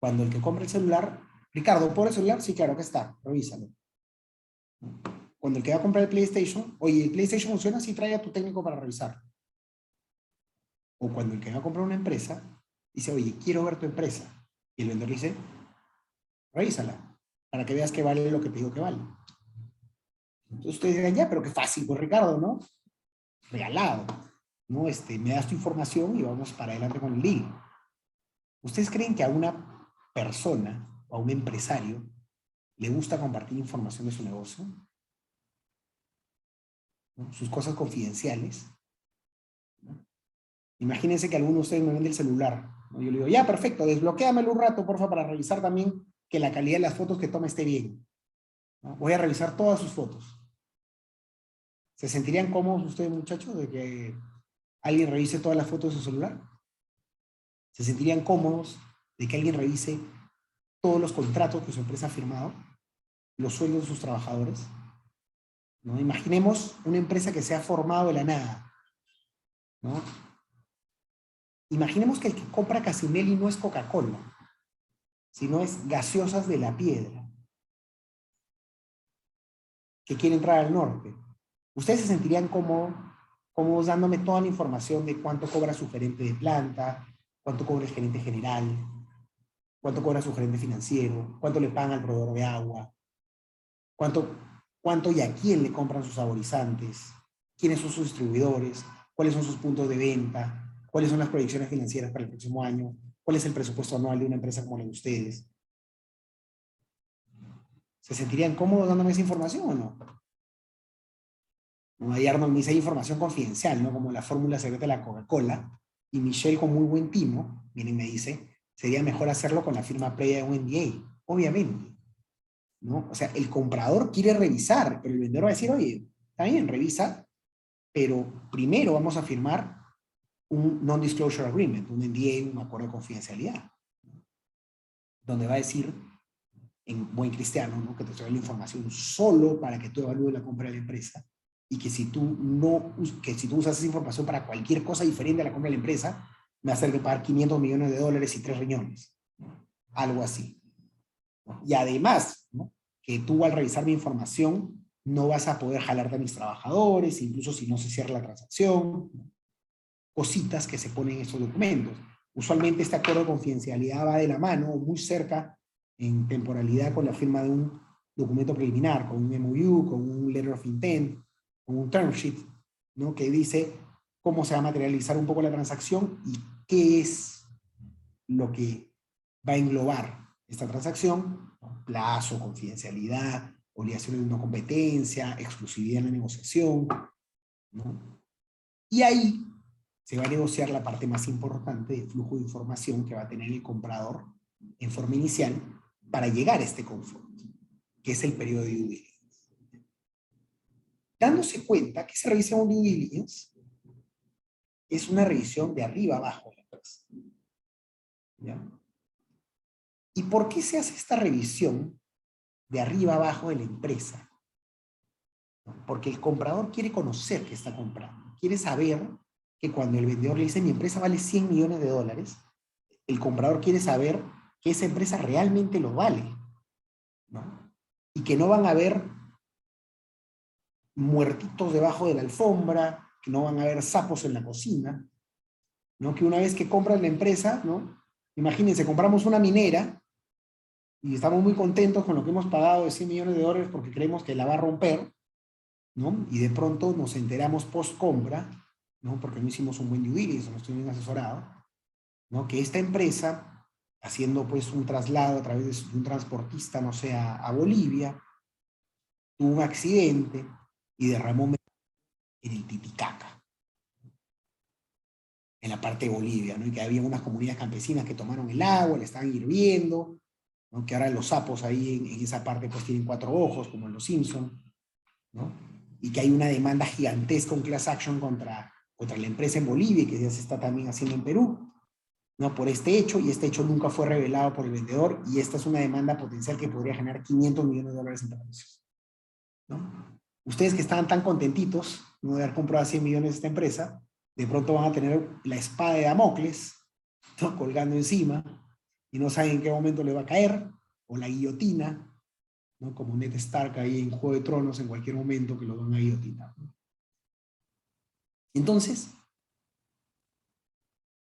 Cuando el que compra el celular, Ricardo, ¿por el celular? Sí, claro que está, revísalo. Cuando el que va a comprar el PlayStation, oye, ¿el PlayStation funciona? Sí, trae a tu técnico para revisarlo. O cuando el que va a comprar una empresa, dice, oye, quiero ver tu empresa. Y el vendedor dice, revísala, para que veas que vale lo que te digo que vale. Entonces ustedes dirán, ya, pero qué fácil, pues Ricardo, ¿no? Regalado, ¿no? Me das tu información y vamos para adelante con el deal. ¿Ustedes creen que a una persona o a un empresario le gusta compartir información de su negocio, ¿no? Sus cosas confidenciales, ¿no? Imagínense que alguno de ustedes me vende el celular, ¿no? Yo le digo, ya, perfecto, desbloquéamelo un rato, porfa, para revisar también que la calidad de las fotos que tome esté bien, ¿no? Voy a revisar todas sus fotos. ¿Se sentirían cómodos ustedes, muchachos, de que alguien revise todas las fotos de su celular? ¿Se sentirían cómodos de que alguien revise todos los contratos que su empresa ha firmado, los sueldos de sus trabajadores? ¿No? Imaginemos una empresa que se ha formado de la nada, ¿no? Imaginemos que el que compra Casinelli no es Coca-Cola, sino es Gaseosas de la Piedra, que quiere entrar al norte. ¿Ustedes se sentirían cómodos dándome toda la información de cuánto cobra su gerente de planta, cuánto cobra el gerente general, cuánto cobra su gerente financiero, cuánto le pagan al proveedor de agua, cuánto y a quién le compran sus saborizantes, quiénes son sus distribuidores, cuáles son sus puntos de venta, cuáles son las proyecciones financieras para el próximo año, cuál es el presupuesto anual de una empresa como la de ustedes? ¿Se sentirían cómodos dándome esa información o no? Ahí Arnold me dice, hay información confidencial, ¿no? Como la fórmula secreta de la Coca-Cola, y Michelle con muy buen timo, viene y me dice, sería mejor hacerlo con la firma previa de un NDA, obviamente, ¿no? O sea, el comprador quiere revisar, pero el vendedor va a decir, oye, está bien, revisa, pero primero vamos a firmar un Non-Disclosure Agreement, un NDA, un acuerdo de confidencialidad, donde va a decir, en buen cristiano, ¿no? Que te trae la información solo para que tú evalúes la compra de la empresa, y que si tú usas esa información para cualquier cosa diferente a la compra de la empresa, me va a hacer que pagar $500 millones y 3 riñones, ¿no? Algo así, ¿no? Y además, ¿no? Que tú al revisar mi información no vas a poder jalarte a mis trabajadores, incluso si no se cierra la transacción, ¿no? Cositas que se ponen en estos documentos. Usualmente este acuerdo de confidencialidad va de la mano, o muy cerca en temporalidad, con la firma de un documento preliminar, con un MOU, con un letter of intent, con un term sheet, ¿no? Que dice cómo se va a materializar un poco la transacción y qué es lo que va a englobar esta transacción, ¿no? Plazo, confidencialidad, obligaciones de no competencia, exclusividad en la negociación, ¿no? Y ahí se va a negociar la parte más importante del flujo de información que va a tener el comprador en forma inicial para llegar a este confort, que es el periodo de due diligence. Dándose cuenta que se revisa un due diligence es una revisión de arriba abajo de la empresa, ¿ya? ¿Y por qué se hace esta revisión de arriba abajo de la empresa? Porque el comprador quiere conocer qué está comprando, quiere saber que cuando el vendedor le dice mi empresa vale $100 millones, el comprador quiere saber que esa empresa realmente lo vale, ¿no? Y que no van a haber muertitos debajo de la alfombra, que no van a haber sapos en la cocina, ¿no? Que una vez que compran la empresa, ¿no? Imagínense, compramos una minera y estamos muy contentos con lo que hemos pagado de $100 millones porque creemos que la va a romper, ¿no? Y de pronto nos enteramos post-compra, ¿no? Porque no hicimos un buen due diligence, no estuvimos bien asesorados, ¿no? Que esta empresa, haciendo pues un traslado a través de un transportista, no sé, a Bolivia, tuvo un accidente y derramó en el Titicaca, en la parte de Bolivia, ¿no? Y que había unas comunidades campesinas que tomaron el agua, le estaban hirviendo, ¿no? Que ahora los sapos ahí en esa parte pues tienen 4 ojos, como en los Simpsons, ¿no? Y que hay una demanda gigantesca, un class action contra la empresa en Bolivia, que ya se está también haciendo en Perú, ¿no? Por este hecho, y este hecho nunca fue revelado por el vendedor, y esta es una demanda potencial que podría generar $500 millones en beneficios, ¿no? Ustedes que estaban tan contentitos, ¿no? De haber comprado 100 millones esta empresa, de pronto van a tener la espada de Damocles, ¿no? Colgando encima, y no saben en qué momento le va a caer, o la guillotina, ¿no? Como Ned Stark ahí en Juego de Tronos, en cualquier momento que lo van a guillotinar, ¿no? Entonces,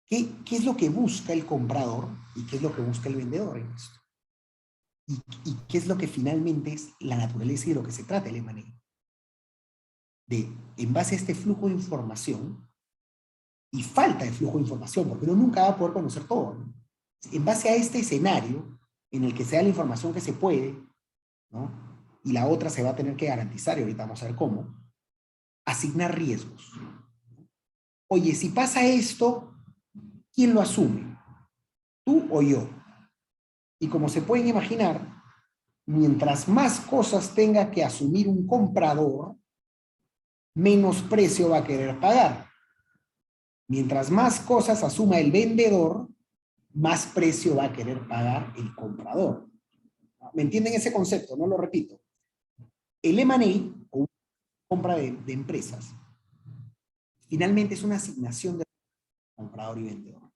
¿qué es lo que busca el comprador y qué es lo que busca el vendedor en esto? ¿Y qué es lo que finalmente es la naturaleza y de lo que se trata el M&A? En base a este flujo de información, y falta de flujo de información, porque uno nunca va a poder conocer todo, ¿no? En base a este escenario, en el que se da la información que se puede, ¿no? Y la otra se va a tener que garantizar, y ahorita vamos a ver cómo, asignar riesgos. Oye, si pasa esto, ¿quién lo asume? ¿Tú o yo? Y como se pueden imaginar, mientras más cosas tenga que asumir un comprador, menos precio va a querer pagar. Mientras más cosas asuma el vendedor, más precio va a querer pagar el comprador. ¿Me entienden ese concepto? No lo repito. El M&A, o compra de empresas, finalmente es una asignación de comprador y vendedor.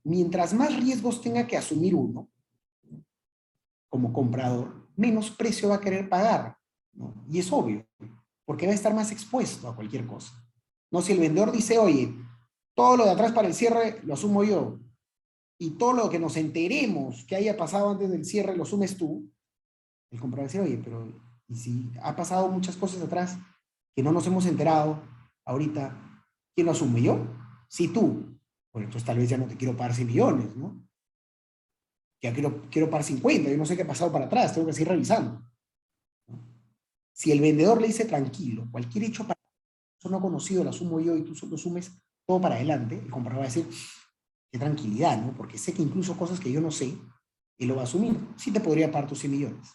Mientras más riesgos tenga que asumir uno, como comprador, menos precio va a querer pagar, ¿no? Y es obvio, porque va a estar más expuesto a cualquier cosa. No, si el vendedor dice, oye, todo lo de atrás para el cierre lo asumo yo, y todo lo que nos enteremos que haya pasado antes del cierre lo asumes tú, el comprador dice, oye, pero ¿y si ha pasado muchas cosas atrás que no nos hemos enterado ahorita? ¿Quién lo asume? ¿Yo? Sí, tú. Bueno, entonces tal vez ya no te quiero pagar 100 millones, ¿no? Ya quiero pagar 50, yo no sé qué ha pasado para atrás, tengo que seguir revisando. Si el vendedor le dice tranquilo, cualquier hecho para eso no conocido lo asumo yo y tú lo asumes todo para adelante, el comprador va a decir, qué tranquilidad, ¿no? Porque sé que incluso cosas que yo no sé, él lo va a asumir. Sí te podría pagar tus 100 millones.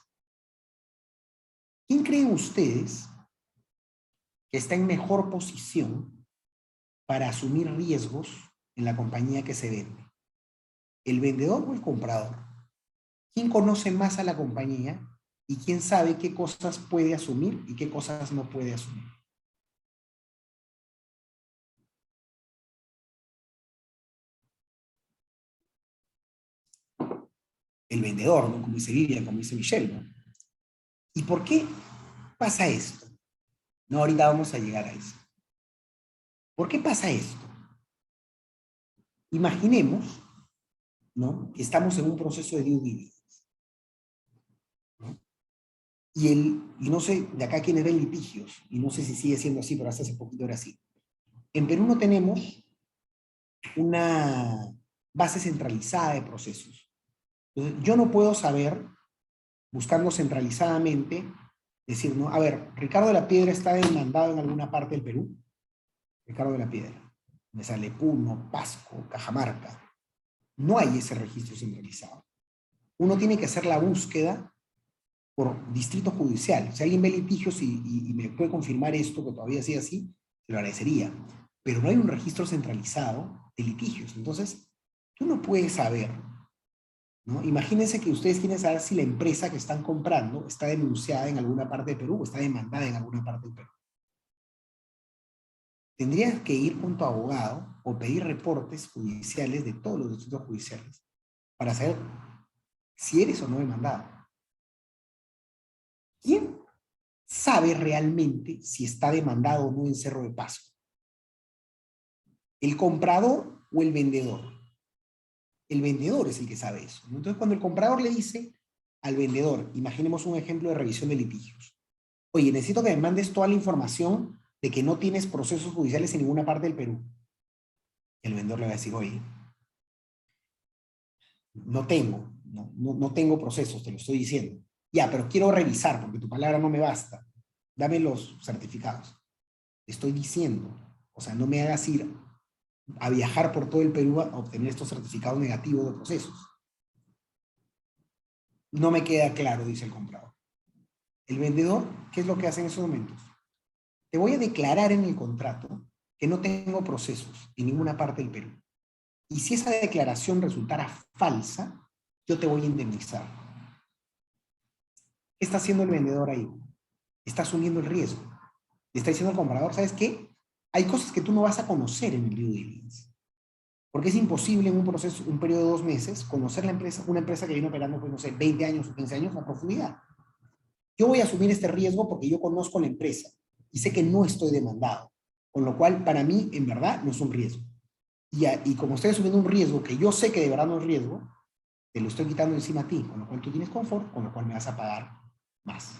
¿Quién creen ustedes que está en mejor posición para asumir riesgos en la compañía que se vende? ¿El vendedor o el comprador? ¿Quién conoce más a la compañía y quién sabe qué cosas puede asumir y qué cosas no puede asumir? El vendedor, ¿no? Como dice Vivian, como dice Michelle, ¿no? ¿Y por qué pasa esto? No, ahorita vamos a llegar a eso. ¿Por qué pasa esto? Imaginemos, ¿no?, que estamos en un proceso de due diligence, ¿no? Y no sé, de acá quienes ven litigios, y no sé si sigue siendo así, pero hasta hace poquito era así. En Perú no tenemos una base centralizada de procesos. Entonces, yo no puedo saber, buscando centralizadamente, decir, ¿no? A ver, Ricardo de la Piedra está demandado en alguna parte del Perú. Ricardo de la Piedra. Me sale Puno, Pasco, Cajamarca. No hay ese registro centralizado. Uno tiene que hacer la búsqueda por distrito judicial. Si alguien ve litigios y me puede confirmar esto, que todavía sigue así, se lo agradecería. Pero no hay un registro centralizado de litigios. Entonces, tú no puedes saber, ¿no? Imagínense que ustedes quieren saber si la empresa que están comprando está denunciada en alguna parte de Perú o está demandada en alguna parte de Perú. Tendrías que ir con tu abogado o pedir reportes judiciales de todos los distritos judiciales para saber si eres o no demandado. ¿Quién sabe realmente si está demandado o no en Cerro de Pasco? ¿El comprador o el vendedor? El vendedor es el que sabe eso, ¿no? Entonces, cuando el comprador le dice al vendedor, imaginemos un ejemplo de revisión de litigios, oye, necesito que me mandes toda la información de que no tienes procesos judiciales en ninguna parte del Perú. El vendedor le va a decir, oye, no tengo procesos, te lo estoy diciendo. Ya, pero quiero revisar porque tu palabra no me basta. Dame los certificados. Te estoy diciendo, o sea, no me hagas ir a viajar por todo el Perú a obtener estos certificados negativos de procesos. No me queda claro, dice el comprador. El vendedor, ¿qué es lo que hace en esos momentos? Te voy a declarar en el contrato que no tengo procesos en ninguna parte del Perú. Y si esa declaración resultara falsa, yo te voy a indemnizar. ¿Qué está haciendo el vendedor ahí? Está asumiendo el riesgo. Le está diciendo al comprador, ¿sabes qué? Hay cosas que tú no vas a conocer en el due diligence. Porque es imposible en un proceso, un periodo de 2 meses, conocer la empresa, una empresa que viene operando, pues no sé, 20 años o 15 años a profundidad. Yo voy a asumir este riesgo porque yo conozco la empresa y sé que no estoy demandado. Con lo cual, para mí, en verdad, no es un riesgo. Y como estoy asumiendo un riesgo que yo sé que de verdad no es riesgo, te lo estoy quitando encima a ti, con lo cual tú tienes confort, con lo cual me vas a pagar más.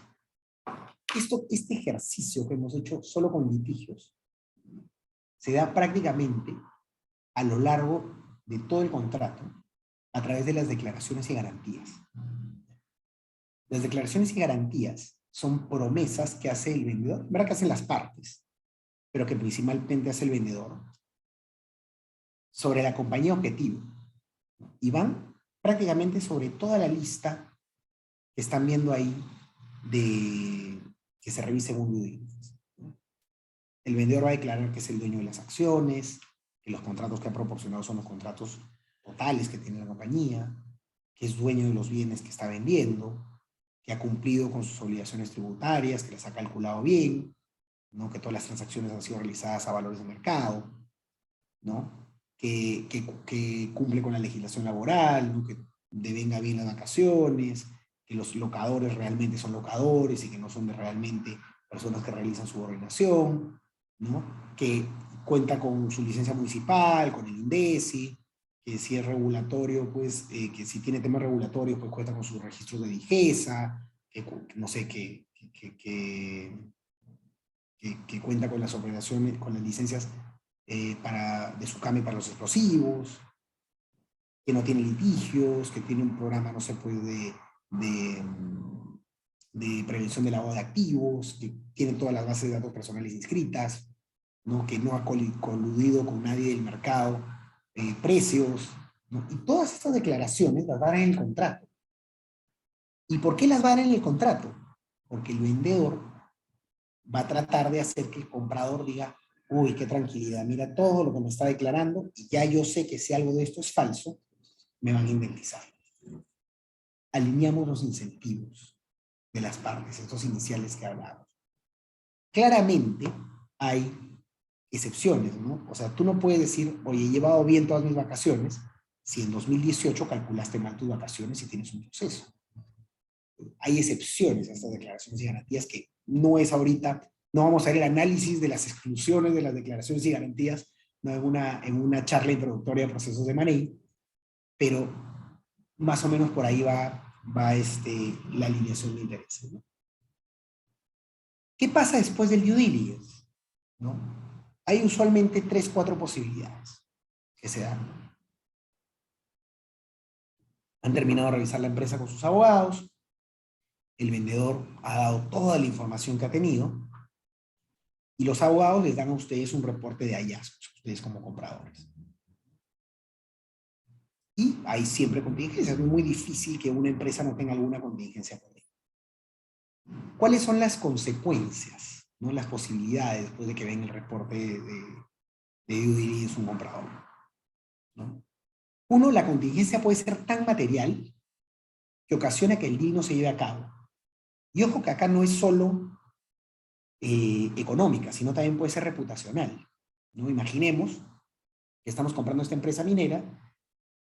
Este ejercicio que hemos hecho solo con litigios se da prácticamente a lo largo de todo el contrato a través de las declaraciones y garantías. Las declaraciones y garantías son promesas que hace el vendedor, ¿verdad? Que hacen las partes, pero que principalmente hace el vendedor sobre la compañía objetivo. Y van prácticamente sobre toda la lista que están viendo ahí de que se revise en un due diligence. El vendedor va a declarar que es el dueño de las acciones, que los contratos que ha proporcionado son los contratos totales que tiene la compañía, que es dueño de los bienes que está vendiendo, que ha cumplido con sus obligaciones tributarias, que las ha calculado bien, ¿no? Que todas las transacciones han sido realizadas a valores de mercado, ¿no? Que cumple con la legislación laboral, ¿no? Que devenga bien las vacaciones, que los locadores realmente son locadores y que no son realmente personas que realizan subordinación, ¿no? Que cuenta con su licencia municipal, con el INDECI, que si es regulatorio, pues, que si tiene temas regulatorios, pues cuenta con sus registros de DIGESA, que no sé, que cuenta con las operaciones, con las licencias de SUCAME para los explosivos, que no tiene litigios, que tiene un programa, no sé, pues, de prevención del lavado de activos, que tiene todas las bases de datos personales inscritas, ¿no? Que no ha coludido con nadie del mercado, precios, ¿no? Y todas estas declaraciones las va a dar en el contrato. ¿Y por qué las va a dar en el contrato? Porque el vendedor va a tratar de hacer que el comprador diga, uy, qué tranquilidad, mira todo lo que me está declarando y ya yo sé que si algo de esto es falso, me van a indemnizar. Alineamos los incentivos de las partes, estos iniciales que hablamos. Claramente hay excepciones, ¿no? O sea, tú no puedes decir, oye, he llevado bien todas mis vacaciones, si en 2018 calculaste mal tus vacaciones y tienes un proceso. Hay excepciones a estas declaraciones y garantías que no es ahorita, no vamos a ver el análisis de las exclusiones de las declaraciones y garantías, no en una charla introductoria de procesos de Money, pero más o menos por ahí va la alineación de intereses, ¿no? ¿Qué pasa después del due diligence? ¿No? Hay usualmente 3, 4 posibilidades que se dan. Han terminado de revisar la empresa con sus abogados, el vendedor ha dado toda la información que ha tenido y los abogados les dan a ustedes un reporte de hallazgos, ustedes como compradores. Y hay siempre contingencias, es muy difícil que una empresa no tenga alguna contingencia por ahí. ¿Cuáles son las consecuencias, ¿no? Las posibilidades después de que venga el reporte de due diligence un comprador, ¿no? Uno, la contingencia puede ser tan material que ocasiona que el deal no se lleve a cabo. Y ojo que acá no es solo económica, sino también puede ser reputacional, ¿no? Imaginemos que estamos comprando esta empresa minera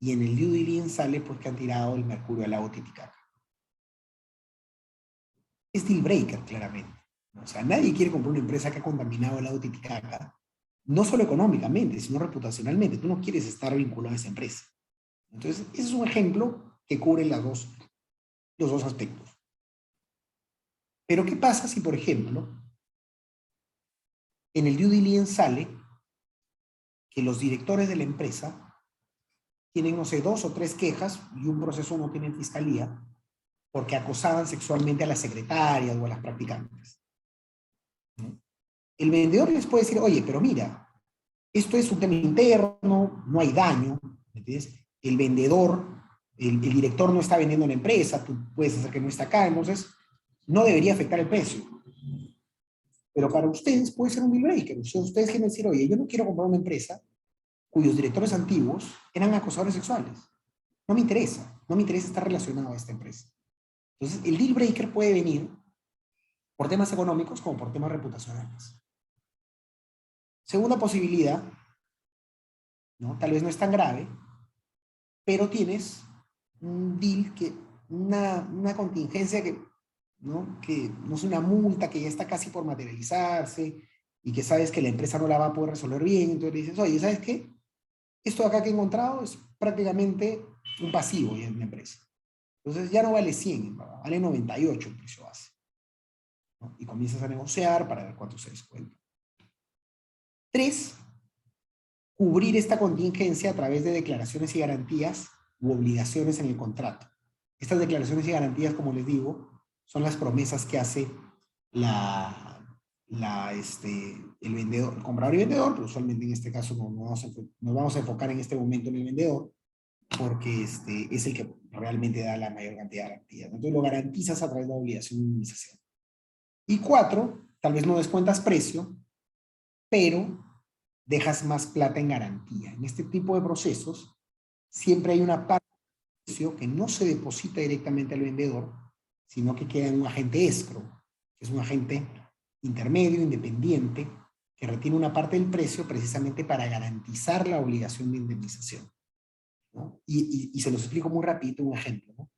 y en el due diligence sale pues que han tirado el mercurio al lago Titicaca. Es deal breaker, claramente. O sea, nadie quiere comprar una empresa que ha contaminado el lago Titicaca, no solo económicamente, sino reputacionalmente. Tú no quieres estar vinculado a esa empresa. Entonces, ese es un ejemplo que cubre los dos aspectos. Pero, ¿qué pasa si, por ejemplo, en el due diligence sale que los directores de la empresa tienen, no sé, 2 o 3 quejas y un proceso no tiene en fiscalía porque acosaban sexualmente a las secretarias o a las practicantes? ¿No? El vendedor les puede decir, oye, pero mira, esto es un tema interno, no hay daño, ¿entiendes? El vendedor, el director no está vendiendo la empresa, tú puedes hacer que no está acá, entonces no debería afectar el precio. Pero para ustedes puede ser un deal breaker. Ustedes quieren decir, oye, yo no quiero comprar una empresa cuyos directores antiguos eran acosadores sexuales. No me interesa estar relacionado a esta empresa. Entonces, el deal breaker puede venir por temas económicos como por temas reputacionales. Segunda posibilidad, ¿no? Tal vez no es tan grave, pero tienes un deal una contingencia que no es una multa que ya está casi por materializarse y que sabes que la empresa no la va a poder resolver bien, entonces le dices, oye, ¿sabes qué? Esto de acá que he encontrado es prácticamente un pasivo ya en la empresa. Entonces ya no vale 100, vale 98 el precio base, ¿no? Y comienzas a negociar para ver cuánto se descuenta. 3, cubrir esta contingencia a través de declaraciones y garantías u obligaciones en el contrato. Estas declaraciones y garantías, como les digo, son las promesas que hace el vendedor, el comprador y vendedor, pero usualmente en este caso nos vamos a enfocar en este momento en el vendedor, porque es el que realmente da la mayor cantidad de garantías. Entonces lo garantizas a través de la obligación de indemnización. Y 4, tal vez no descuentas precio, pero dejas más plata en garantía. En este tipo de procesos, siempre hay una parte del precio que no se deposita directamente al vendedor, sino que queda en un agente escrow, que es un agente intermedio, independiente, que retiene una parte del precio precisamente para garantizar la obligación de indemnización, ¿no? Y se los explico muy rapidito un ejemplo, ¿no?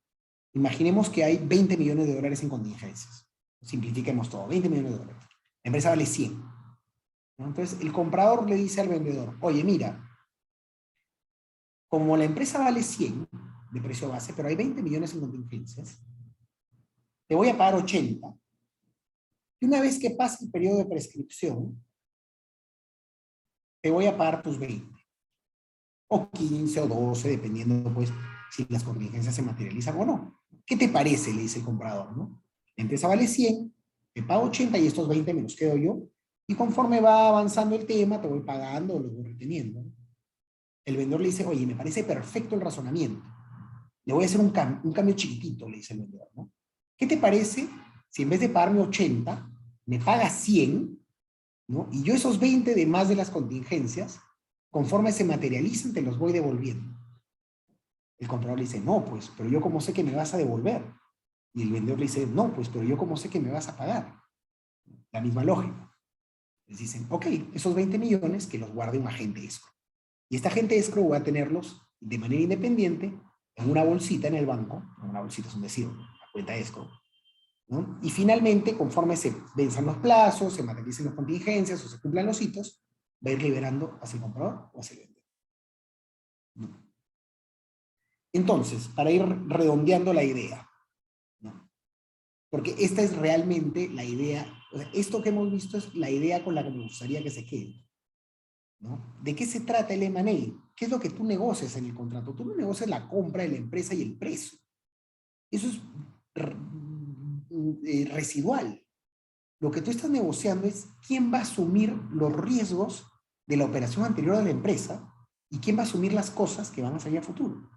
Imaginemos que hay 20 millones de dólares en contingencias. Simplifiquemos todo, 20 millones de dólares. La empresa vale 100. ¿No? Entonces, el comprador le dice al vendedor, oye, mira, como la empresa vale 100 de precio base, pero hay 20 millones en contingencias, te voy a pagar 80. Y una vez que pase el periodo de prescripción, te voy a pagar tus 20. O 15 o 12, dependiendo, pues, si las contingencias se materializan o no. ¿Qué te parece? Le dice el comprador, ¿no? La empresa vale 100, te pago 80 y estos 20 me los quedo yo. Y conforme va avanzando el tema, te voy pagando o los voy reteniendo, ¿no? El vendedor le dice, oye, me parece perfecto el razonamiento. Le voy a hacer un cambio chiquitito, le dice el vendedor, ¿no? ¿Qué te parece si en vez de pagarme 80, me pagas 100, ¿no? Y yo esos 20 de más de las contingencias, conforme se materializan, te los voy devolviendo. El comprador le dice, no, pues, pero yo cómo sé que me vas a devolver. Y el vendedor le dice, no, pues, pero yo cómo sé que me vas a pagar. La misma lógica. Les dicen, ok, esos 20 millones que los guarde un agente escrow. Y este agente escrow va a tenerlos de manera independiente en una bolsita en el banco, una bolsita es un decir, la cuenta escrow, ¿no? Y finalmente, conforme se venzan los plazos, se materialicen las contingencias o se cumplan los hitos, va a ir liberando hacia el comprador o hacia el vendedor, ¿no? Entonces, para ir redondeando la idea, ¿no? Porque esta es realmente la idea, o sea, esto que hemos visto es la idea con la que me gustaría que se quede, ¿no? ¿De qué se trata el M&A? ¿Qué es lo que tú negocias en el contrato? Tú no negocias la compra de la empresa y el precio. Eso es residual. Lo que tú estás negociando es quién va a asumir los riesgos de la operación anterior de la empresa y quién va a asumir las cosas que van a salir a futuro.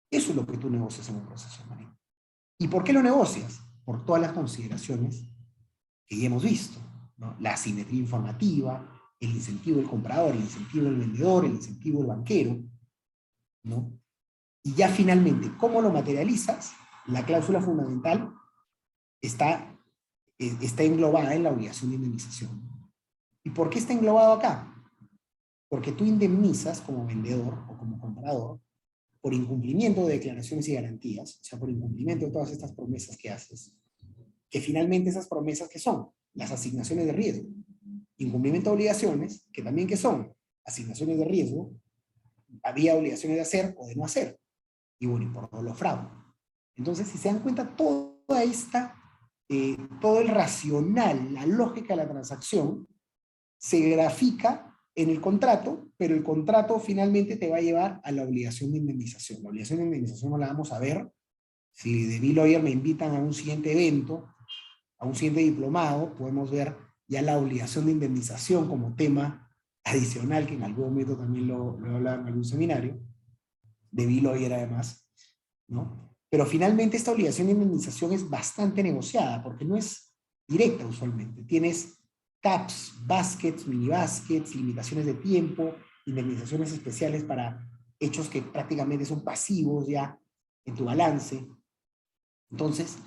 Eso es lo que tú negocias en un proceso de M&A. ¿Y por qué lo negocias? Por todas las consideraciones que ya hemos visto, ¿no? La asimetría informativa, el incentivo del comprador, el incentivo del vendedor, el incentivo del banquero, ¿no? Y ya finalmente, ¿cómo lo materializas? La cláusula fundamental está englobada en la obligación de indemnización. ¿Y por qué está englobado acá? Porque tú indemnizas como vendedor o como comprador por incumplimiento de declaraciones y garantías, o sea, por incumplimiento de todas estas promesas que haces, que finalmente esas promesas que son las asignaciones de riesgo, incumplimiento de obligaciones, que también que son asignaciones de riesgo, había obligaciones de hacer o de no hacer, y bueno, y por lo fraude. Entonces, si se dan cuenta, toda esta, todo el racional, la lógica de la transacción, se grafica en el contrato, pero el contrato finalmente te va a llevar a la obligación de indemnización. La obligación de indemnización no la vamos a ver. Si de B-Lawyer me invitan a un siguiente evento, a un siguiente diplomado, podemos ver ya la obligación de indemnización como tema adicional, que en algún momento también lo hablaba en algún seminario, de B-Lawyer además, ¿no? Pero finalmente esta obligación de indemnización es bastante negociada, porque no es directa usualmente. Tienes caps, baskets, mini baskets, limitaciones de tiempo, indemnizaciones especiales para hechos que prácticamente son pasivos ya en tu balance. Entonces,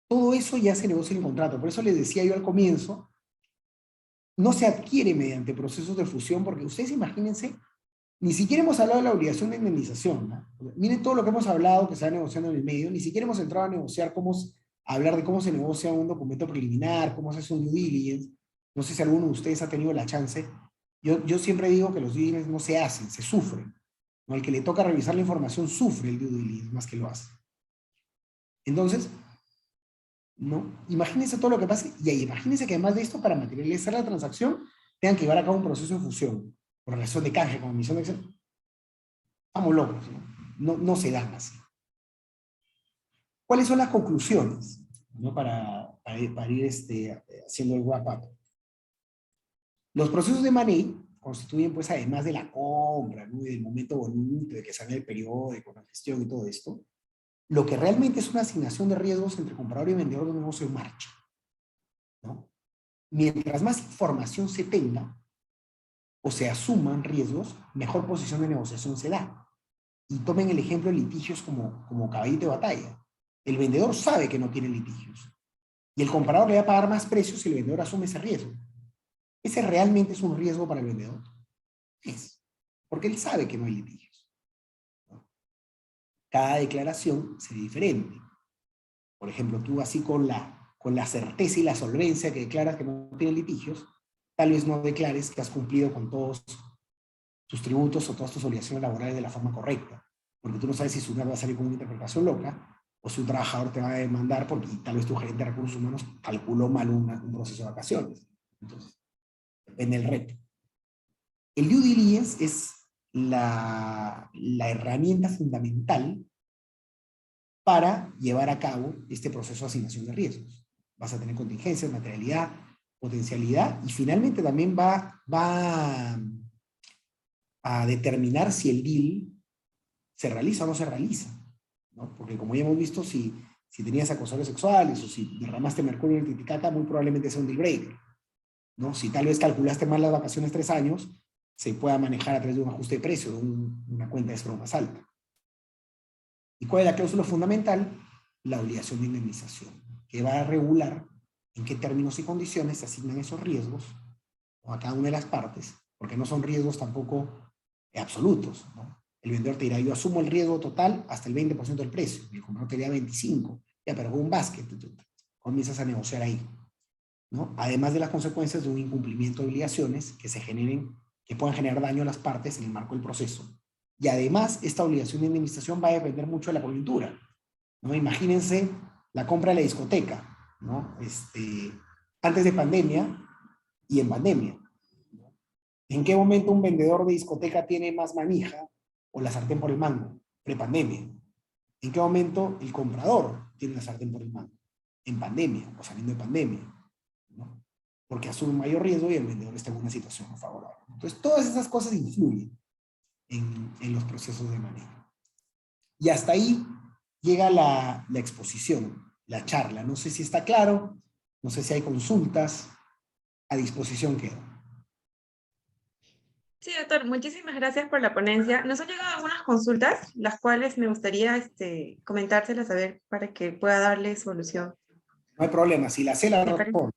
todo eso ya se negocia en el contrato. Por eso les decía yo al comienzo, no se adquiere mediante procesos de fusión, porque ustedes imagínense, ni siquiera hemos hablado de la obligación de indemnización, ¿no? Miren todo lo que hemos hablado que se va negociando en el medio, ni siquiera hemos entrado a negociar hablar de cómo se negocia un documento preliminar, cómo se hace un due diligence. No sé si alguno de ustedes ha tenido la chance. Yo siempre digo que los due diligence no se hacen, se sufren, ¿no? El que le toca revisar la información sufre el due diligence más que lo hace. Entonces, ¿no? Imagínense todo lo que pasa, y ahí, imagínense que además de esto, para materializar la transacción, tengan que llevar a cabo un proceso de fusión, por relación de canje, como emisión de acción. Estamos locos, ¿no? No se dan así. ¿Cuáles son las conclusiones? ¿no? Para ir haciendo el wrap-up. Los procesos de Manet constituyen, pues, además de la compra, ¿no? Y del momento bonito, de que sale el periódico, la gestión y todo esto, lo que realmente es una asignación de riesgos entre comprador y vendedor de un negocio en marcha, ¿no? Mientras más información se tenga o se asuman riesgos, mejor posición de negociación se da. Y tomen el ejemplo de litigios como caballito de batalla. El vendedor sabe que no tiene litigios y el comprador le va a pagar más precios si el vendedor asume ese riesgo. ¿Ese realmente es un riesgo para el vendedor? Es, porque él sabe que no hay litigios. Cada declaración se ve diferente. Por ejemplo, tú así con la certeza y la solvencia que declaras que no tienes litigios, tal vez no declares que has cumplido con todos tus tributos o todas tus obligaciones laborales de la forma correcta, porque tú no sabes si su va a salir con una interpretación loca o si un trabajador te va a demandar porque tal vez tu gerente de recursos humanos calculó mal un proceso de vacaciones. Entonces, depende del reto. El due diligence es la herramienta fundamental para llevar a cabo este proceso de asignación de riesgos. Vas a tener contingencias, materialidad, potencialidad y finalmente también va a determinar si el deal se realiza o no se realiza, ¿no? Porque como ya hemos visto, si tenías acosadores sexuales o si derramaste mercurio en el Titicaca, muy probablemente sea un deal breaker, ¿no? Si tal vez calculaste mal las vacaciones 3 años, se pueda manejar a través de un ajuste de precio, de una cuenta de escrow más alta. ¿Y cuál es la cláusula fundamental? La obligación de indemnización, que va a regular en qué términos y condiciones se asignan esos riesgos a cada una de las partes, porque no son riesgos tampoco absolutos, ¿no? El vendedor te dirá, yo asumo el riesgo total hasta el 20% del precio, y el comprador te dirá 25%, ya, pero con un basket, comienzas a negociar ahí, ¿no? Además de las consecuencias de un incumplimiento de obligaciones que que puedan generar daño a las partes en el marco del proceso. Y además, esta obligación de indemnización va a depender mucho de la coyuntura, ¿no? Imagínense la compra de la discoteca, ¿no? Antes de pandemia y en pandemia. ¿En qué momento un vendedor de discoteca tiene más manija o la sartén por el mango? Prepandemia. ¿En qué momento el comprador tiene la sartén por el mango? En pandemia o saliendo de pandemia, ¿no? Porque asume un mayor riesgo y el vendedor está en una situación no favorable. Entonces, todas esas cosas influyen en los procesos de manejo. Y hasta ahí llega la exposición, la charla. No sé si está claro, no sé si hay consultas, a disposición quedo. Sí, doctor, muchísimas gracias por la ponencia. Nos han llegado algunas consultas, las cuales me gustaría comentárselas a ver para que pueda darle solución. No hay problema, si la sé la ¿Me parece? respondo.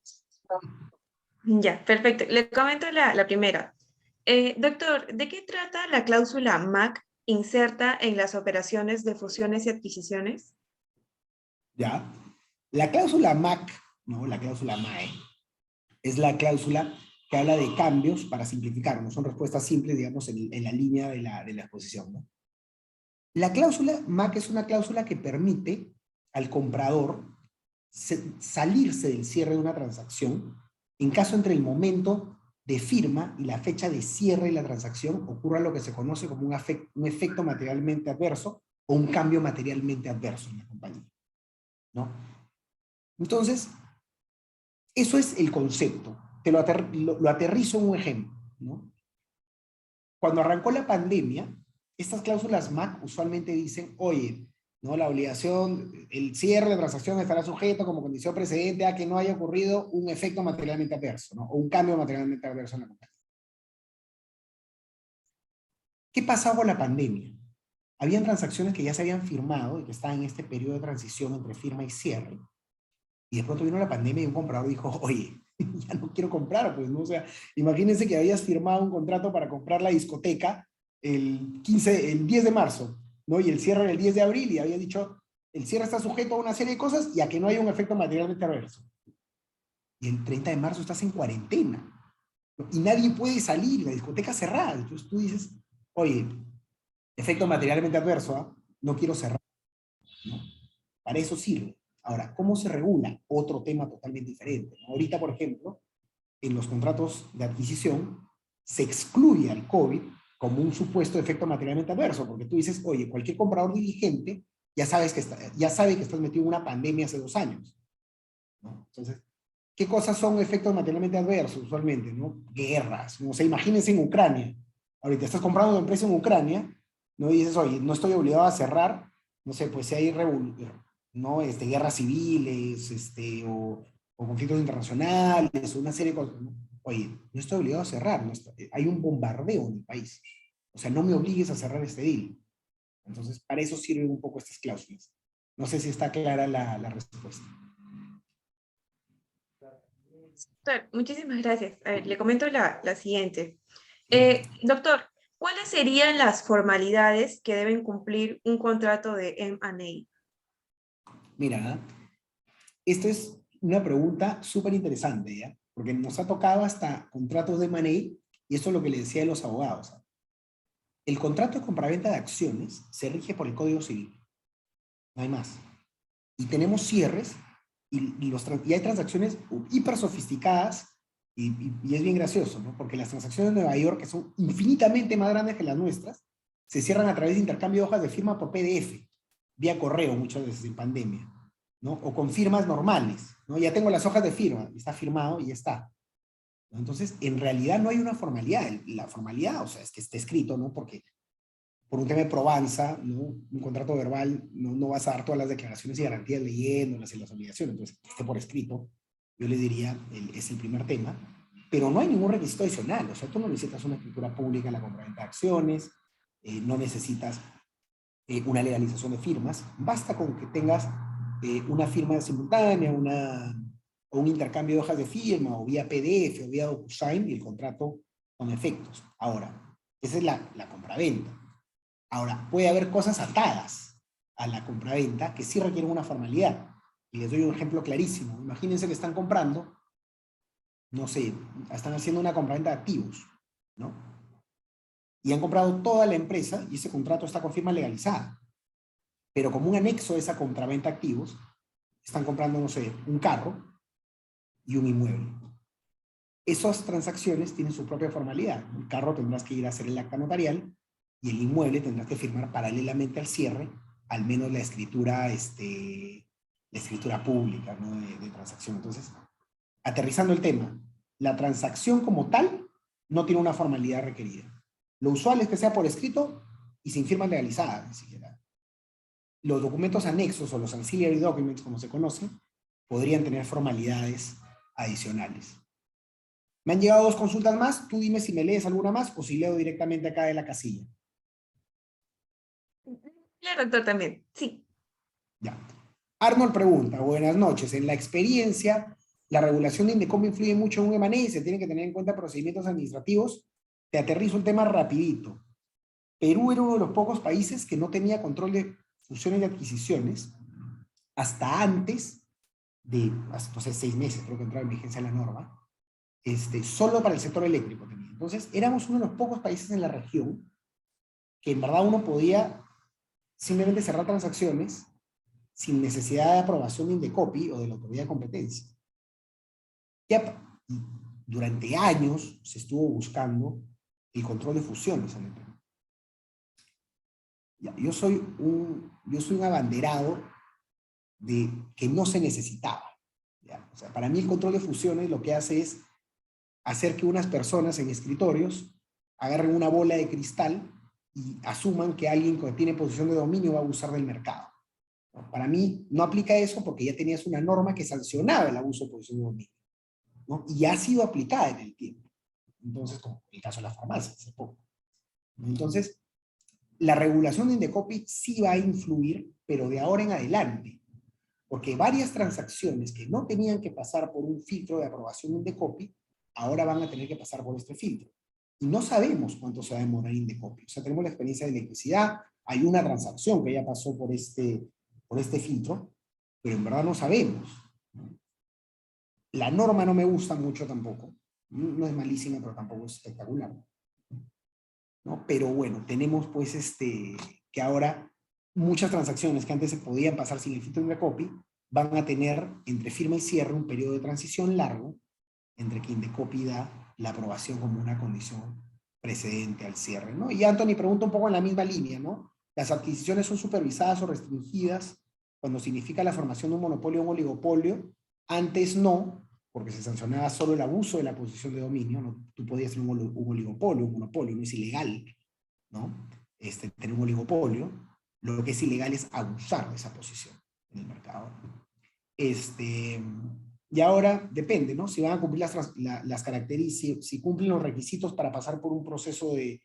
Ya, perfecto. Le comento la primera. Doctor, ¿de qué trata la cláusula MAC inserta en las operaciones de fusiones y adquisiciones? ¿Ya? La cláusula MAC, ¿no? La cláusula MAE, es la cláusula que habla de cambios para simplificar, no son respuestas simples, digamos, en la línea de la exposición, ¿no? La cláusula MAC es una cláusula que permite al comprador salirse del cierre de una transacción en caso entre el momento de firma y la fecha de cierre de la transacción ocurra lo que se conoce como un efecto materialmente adverso o un cambio materialmente adverso en la compañía, ¿no? Entonces, eso es el concepto. Te lo aterrizo en un ejemplo, ¿no? Cuando arrancó la pandemia, estas cláusulas MAC usualmente dicen, oye, ¿no? La obligación, el cierre de transacción estará sujeto como condición precedente a que no haya ocurrido un efecto materialmente adverso, ¿no? O un cambio materialmente adverso en la compañía. ¿Qué pasaba con la pandemia? Habían transacciones que ya se habían firmado y que estaban en este periodo de transición entre firma y cierre. Y de pronto vino la pandemia y un comprador dijo, oye, ya no quiero comprar, pues, ¿no? O sea, imagínense que habías firmado un contrato para comprar la discoteca el 10 de marzo, ¿no? Y el cierre era el 10 de abril y había dicho, el cierre está sujeto a una serie de cosas y a que no haya un efecto materialmente adverso. Y el 30 de marzo estás en cuarentena, ¿no? Y nadie puede salir, la discoteca cerrada. Entonces tú dices, oye, efecto materialmente adverso, ¿eh? No quiero cerrar, ¿no? Para eso sirve. Ahora, ¿cómo se regula? Otro tema totalmente diferente, ¿no? Ahorita, por ejemplo, en los contratos de adquisición se excluye al COVID como un supuesto efecto materialmente adverso, porque tú dices, oye, cualquier comprador diligente ya sabe que estás metido en una pandemia hace 2 años. ¿no? Entonces, ¿qué cosas son efectos materialmente adversos usualmente, ¿no? Guerras, ¿no? O sea, imagínense en Ucrania. Ahorita estás comprando una empresa en Ucrania, ¿no? Y dices, oye, no estoy obligado a cerrar, no sé, pues si hay ¿no? Guerras civiles, o conflictos internacionales, o una serie de cosas, ¿no? Oye, no estoy obligado a cerrar, hay un bombardeo en el país. O sea, no me obligues a cerrar este deal. Entonces, para eso sirven un poco estas cláusulas. No sé si está clara la respuesta. Doctor, muchísimas gracias. A ver, le comento la siguiente. Doctor, ¿cuáles serían las formalidades que deben cumplir un contrato de M&A? Mira, esta es una pregunta súper interesante, ¿ya? Porque nos ha tocado hasta contratos de M&A, y esto es lo que le decía a los abogados. El contrato de compraventa de acciones se rige por el Código Civil. No hay más. Y tenemos cierres, y hay transacciones hiper sofisticadas, y es bien gracioso, ¿no? Porque las transacciones de Nueva York, que son infinitamente más grandes que las nuestras, se cierran a través de intercambio de hojas de firma por PDF, vía correo muchas veces en pandemia, ¿no? O con firmas normales, ¿no? Ya tengo las hojas de firma, está firmado y ya está. ¿No? Entonces, en realidad no hay una formalidad. La formalidad, o sea, es que esté escrito, ¿no? Porque por un tema de probanza, ¿no? Un contrato verbal, no vas a dar todas las declaraciones y garantías leyéndolas y las obligaciones, entonces, que esté por escrito, yo le diría, es el primer tema, pero no hay ningún requisito adicional, o sea, tú no necesitas una escritura pública en la compraventa de acciones, no necesitas una legalización de firmas, basta con que tengas una firma simultánea, o un intercambio de hojas de firma, o vía PDF, o vía DocuSign, y el contrato con efectos. Ahora, esa es la compraventa. Ahora, puede haber cosas atadas a la compraventa que sí requieren una formalidad. Y les doy un ejemplo clarísimo. Imagínense que están comprando, no sé, están haciendo una compraventa de activos, ¿no? Y han comprado toda la empresa y ese contrato está con firma legalizada. Pero como un anexo de esa compraventa de activos, están comprando, no sé, un carro y un inmueble. Esas transacciones tienen su propia formalidad. El carro tendrás que ir a hacer el acta notarial y el inmueble tendrás que firmar paralelamente al cierre, al menos la escritura pública, ¿no? de transacción. Entonces, aterrizando el tema, la transacción como tal no tiene una formalidad requerida. Lo usual es que sea por escrito y sin firma legalizada, ni siquiera. Los documentos anexos o los ancillary documents, como se conocen, podrían tener formalidades adicionales. Me han llegado 2 consultas más, tú dime si me lees alguna más o si leo directamente acá de la casilla. El doctor también, sí. Ya. Arnold pregunta, buenas noches, en la experiencia, la regulación de Indecopi influye mucho en un M&A y se tienen que tener en cuenta procedimientos administrativos. Te aterrizo el tema rapidito. Perú era uno de los pocos países que no tenía control de fusiones y adquisiciones hasta antes de, no sé, 6 meses, creo que entraba en vigencia la norma, solo para el sector eléctrico tenía. Entonces, éramos uno de los pocos países en la región que en verdad uno podía simplemente cerrar transacciones sin necesidad de aprobación de Indecopi o de la autoridad de competencia. Ya, durante años se estuvo buscando el control de fusiones en el Perú. Ya, yo soy un abanderado de que no se necesitaba. ¿Ya? O sea, para mí el control de fusiones lo que hace es hacer que unas personas en escritorios agarren una bola de cristal y asuman que alguien que tiene posición de dominio va a abusar del mercado. ¿No? Para mí no aplica eso porque ya tenías una norma que sancionaba el abuso de posición de dominio, ¿no? Y ha sido aplicada en el tiempo. Entonces, como el caso de las farmacias, hace poco. Entonces, la regulación de Indecopi sí va a influir, pero de ahora en adelante, porque varias transacciones que no tenían que pasar por un filtro de aprobación de Indecopi, ahora van a tener que pasar por este filtro. Y no sabemos cuánto se va a demorar Indecopi. O sea, tenemos la experiencia de electricidad, hay una transacción que ya pasó por este filtro, pero en verdad no sabemos. La norma no me gusta mucho tampoco. No es malísima, pero tampoco es espectacular. ¿No? Pero bueno, tenemos pues que ahora muchas transacciones que antes se podían pasar sin el filtro de Indecopi van a tener entre firma y cierre un periodo de transición largo entre que Indecopi da la aprobación como una condición precedente al cierre, ¿no? Y Anthony pregunta un poco en la misma línea, ¿no? ¿Las adquisiciones son supervisadas o restringidas cuando significa la formación de un monopolio o un oligopolio? Antes no, porque se sancionaba solo el abuso de la posición de dominio, ¿no? Tú podías tener un oligopolio, un monopolio, no es ilegal, ¿no? Tener un oligopolio. Lo que es ilegal es abusar de esa posición en el mercado. Y ahora depende, ¿no? Si van a cumplir las características, si cumplen los requisitos para pasar por un proceso de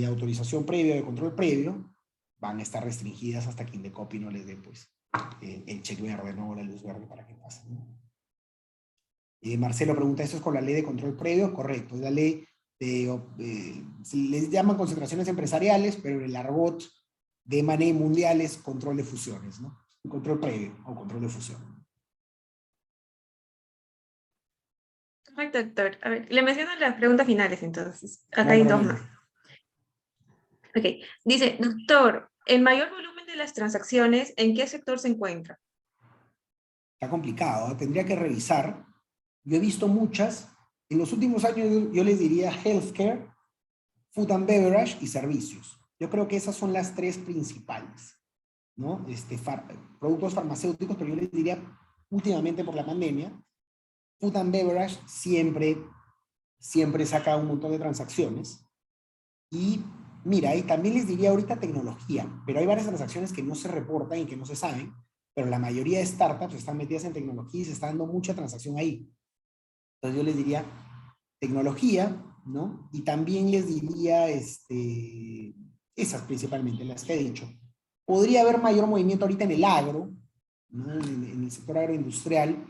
autorización previa, de control previo, van a estar restringidas hasta que Indecopi no les dé, pues, el check verde, ¿no? La luz verde para que pasen, ¿no? Marcelo pregunta, ¿esto es con la ley de control previo? Correcto, es la ley les llaman concentraciones empresariales, pero en el argot de M&A mundial es control de fusiones, ¿no? Control previo o control de fusión. Correcto, doctor. A ver, le menciono las preguntas finales entonces. Acá No hay hay dos problema. más. Ok, dice, doctor, ¿el mayor volumen de las transacciones en qué sector se encuentra? Está complicado, ¿eh? Tendría que revisar. Yo he visto muchas. En los últimos años yo les diría healthcare, food and beverage y servicios. Yo creo que esas son las tres principales, ¿no? Productos farmacéuticos, pero yo les diría últimamente por la pandemia, food and beverage siempre saca un montón de transacciones. Y mira, y también les diría ahorita tecnología, pero hay varias transacciones que no se reportan y que no se saben, pero la mayoría de startups están metidas en tecnología y se está dando mucha transacción ahí. Entonces yo les diría tecnología, ¿no? Y también les diría esas principalmente, las que he dicho. Podría haber mayor movimiento ahorita en el agro, ¿no? En el sector agroindustrial,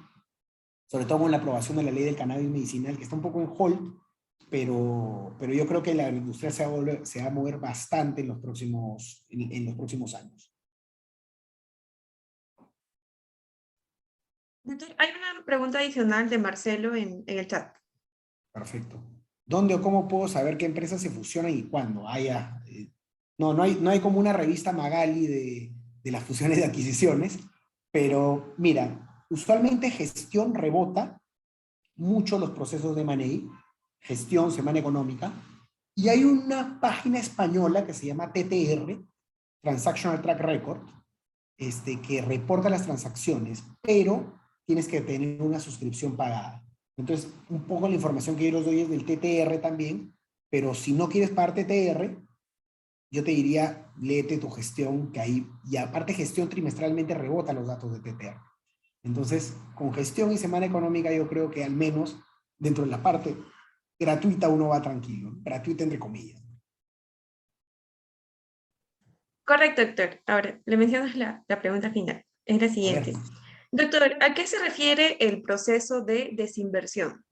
sobre todo con la aprobación de la ley del cannabis medicinal, que está un poco en hold, pero yo creo que la agroindustria se va a mover bastante en los próximos años. Doctor, hay una pregunta adicional de Marcelo en el chat. Perfecto. ¿Dónde o cómo puedo saber qué empresas se fusionan y cuándo? No hay como una revista Magali de las fusiones de adquisiciones, pero mira, usualmente gestión rebota mucho los procesos de M&A, gestión, semana económica, y hay una página española que se llama TTR, Transactional Track Record, que reporta las transacciones, pero tienes que tener una suscripción pagada. Entonces, un poco la información que yo les doy es del TTR también, pero si no quieres pagar TTR, yo te diría, léete tu gestión, que ahí, y aparte gestión trimestralmente rebota los datos de TTR. Entonces, con gestión y semana económica, yo creo que al menos dentro de la parte gratuita uno va tranquilo, gratuita entre comillas. Correcto, doctor. Ahora, le menciono la pregunta final. Es la A ver, siguiente. Doctor, ¿a qué se refiere el proceso de desinversión?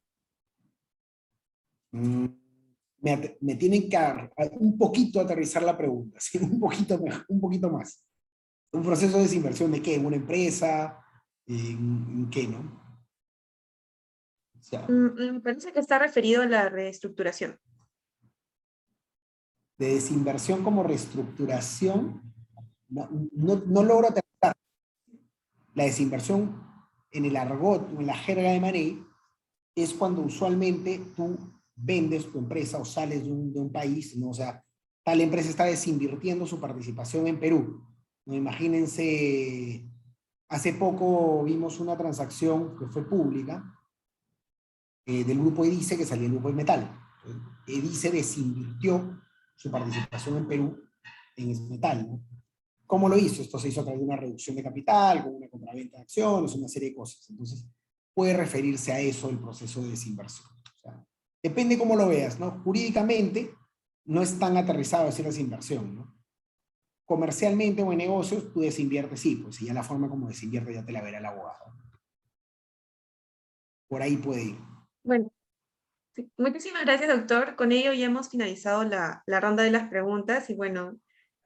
me tienen que un poquito aterrizar la pregunta, ¿sí? Un poquito más. ¿Un proceso de desinversión de qué? ¿En una empresa? ¿En qué, no? O sea, Me parece que está referido a la reestructuración. de desinversión como reestructuración, no logro aterrizar. La desinversión en el argot o en la jerga de money es cuando usualmente tú vendes tu empresa o sales de un país, ¿no? O sea, tal empresa está desinvirtiendo su participación en Perú, ¿no? Imagínense, hace poco vimos una transacción que fue pública del grupo Edice que salió el grupo de Metal. Edice desinvirtió su participación en Perú en Metal, ¿no? ¿Cómo lo hizo? Esto se hizo a través de una reducción de capital, con una compraventa de acciones, una serie de cosas. Entonces, puede referirse a eso el proceso de desinversión. O sea, depende cómo lo veas, ¿no? Jurídicamente, no es tan aterrizado decir desinversión, ¿no? Comercialmente o en negocios, tú desinviertes, sí, pues y ya la forma como desinviertes ya te la verá el abogado. Por ahí puede ir. Bueno, sí. Muchísimas gracias, doctor. Con ello ya hemos finalizado la ronda de las preguntas y bueno,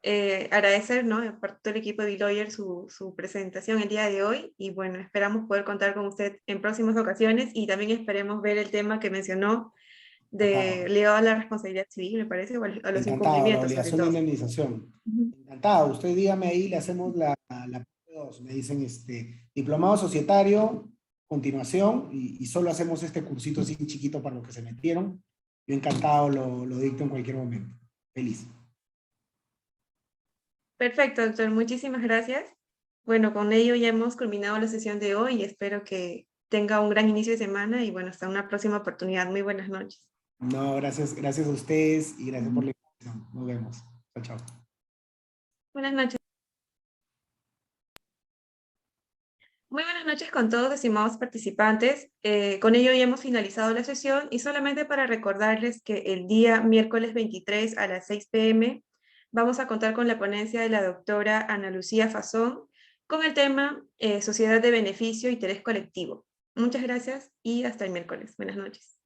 agradecer, ¿no? De parte del equipo de Deloitte su presentación el día de hoy y bueno, esperamos poder contar con usted en próximas ocasiones y también esperemos ver el tema que mencionó ligado a la responsabilidad civil, me parece, o a los Encantado, la incumplimientos sobre obligación de todo. indemnización. Ujú. Encantado, usted dígame ahí, le hacemos la parte 2. Me dicen diplomado societario, continuación, y solo hacemos este cursito así chiquito para los que se metieron. Yo encantado lo dicto en cualquier momento. Feliz. Perfecto, doctor. Muchísimas gracias. Bueno, con ello ya hemos culminado la sesión de hoy y espero que tenga un gran inicio de semana y bueno, hasta una próxima oportunidad. Muy buenas noches. No, gracias a ustedes y gracias por la invitación. Nos vemos. Chao, chao. Buenas noches. Muy buenas noches con todos, estimados participantes. Con ello ya hemos finalizado la sesión y solamente para recordarles que el día miércoles 23 a las 6 p.m. vamos a contar con la ponencia de la doctora Ana Lucía Fazón con el tema Sociedad de Beneficio e Interés Colectivo. Muchas gracias y hasta el miércoles. Buenas noches.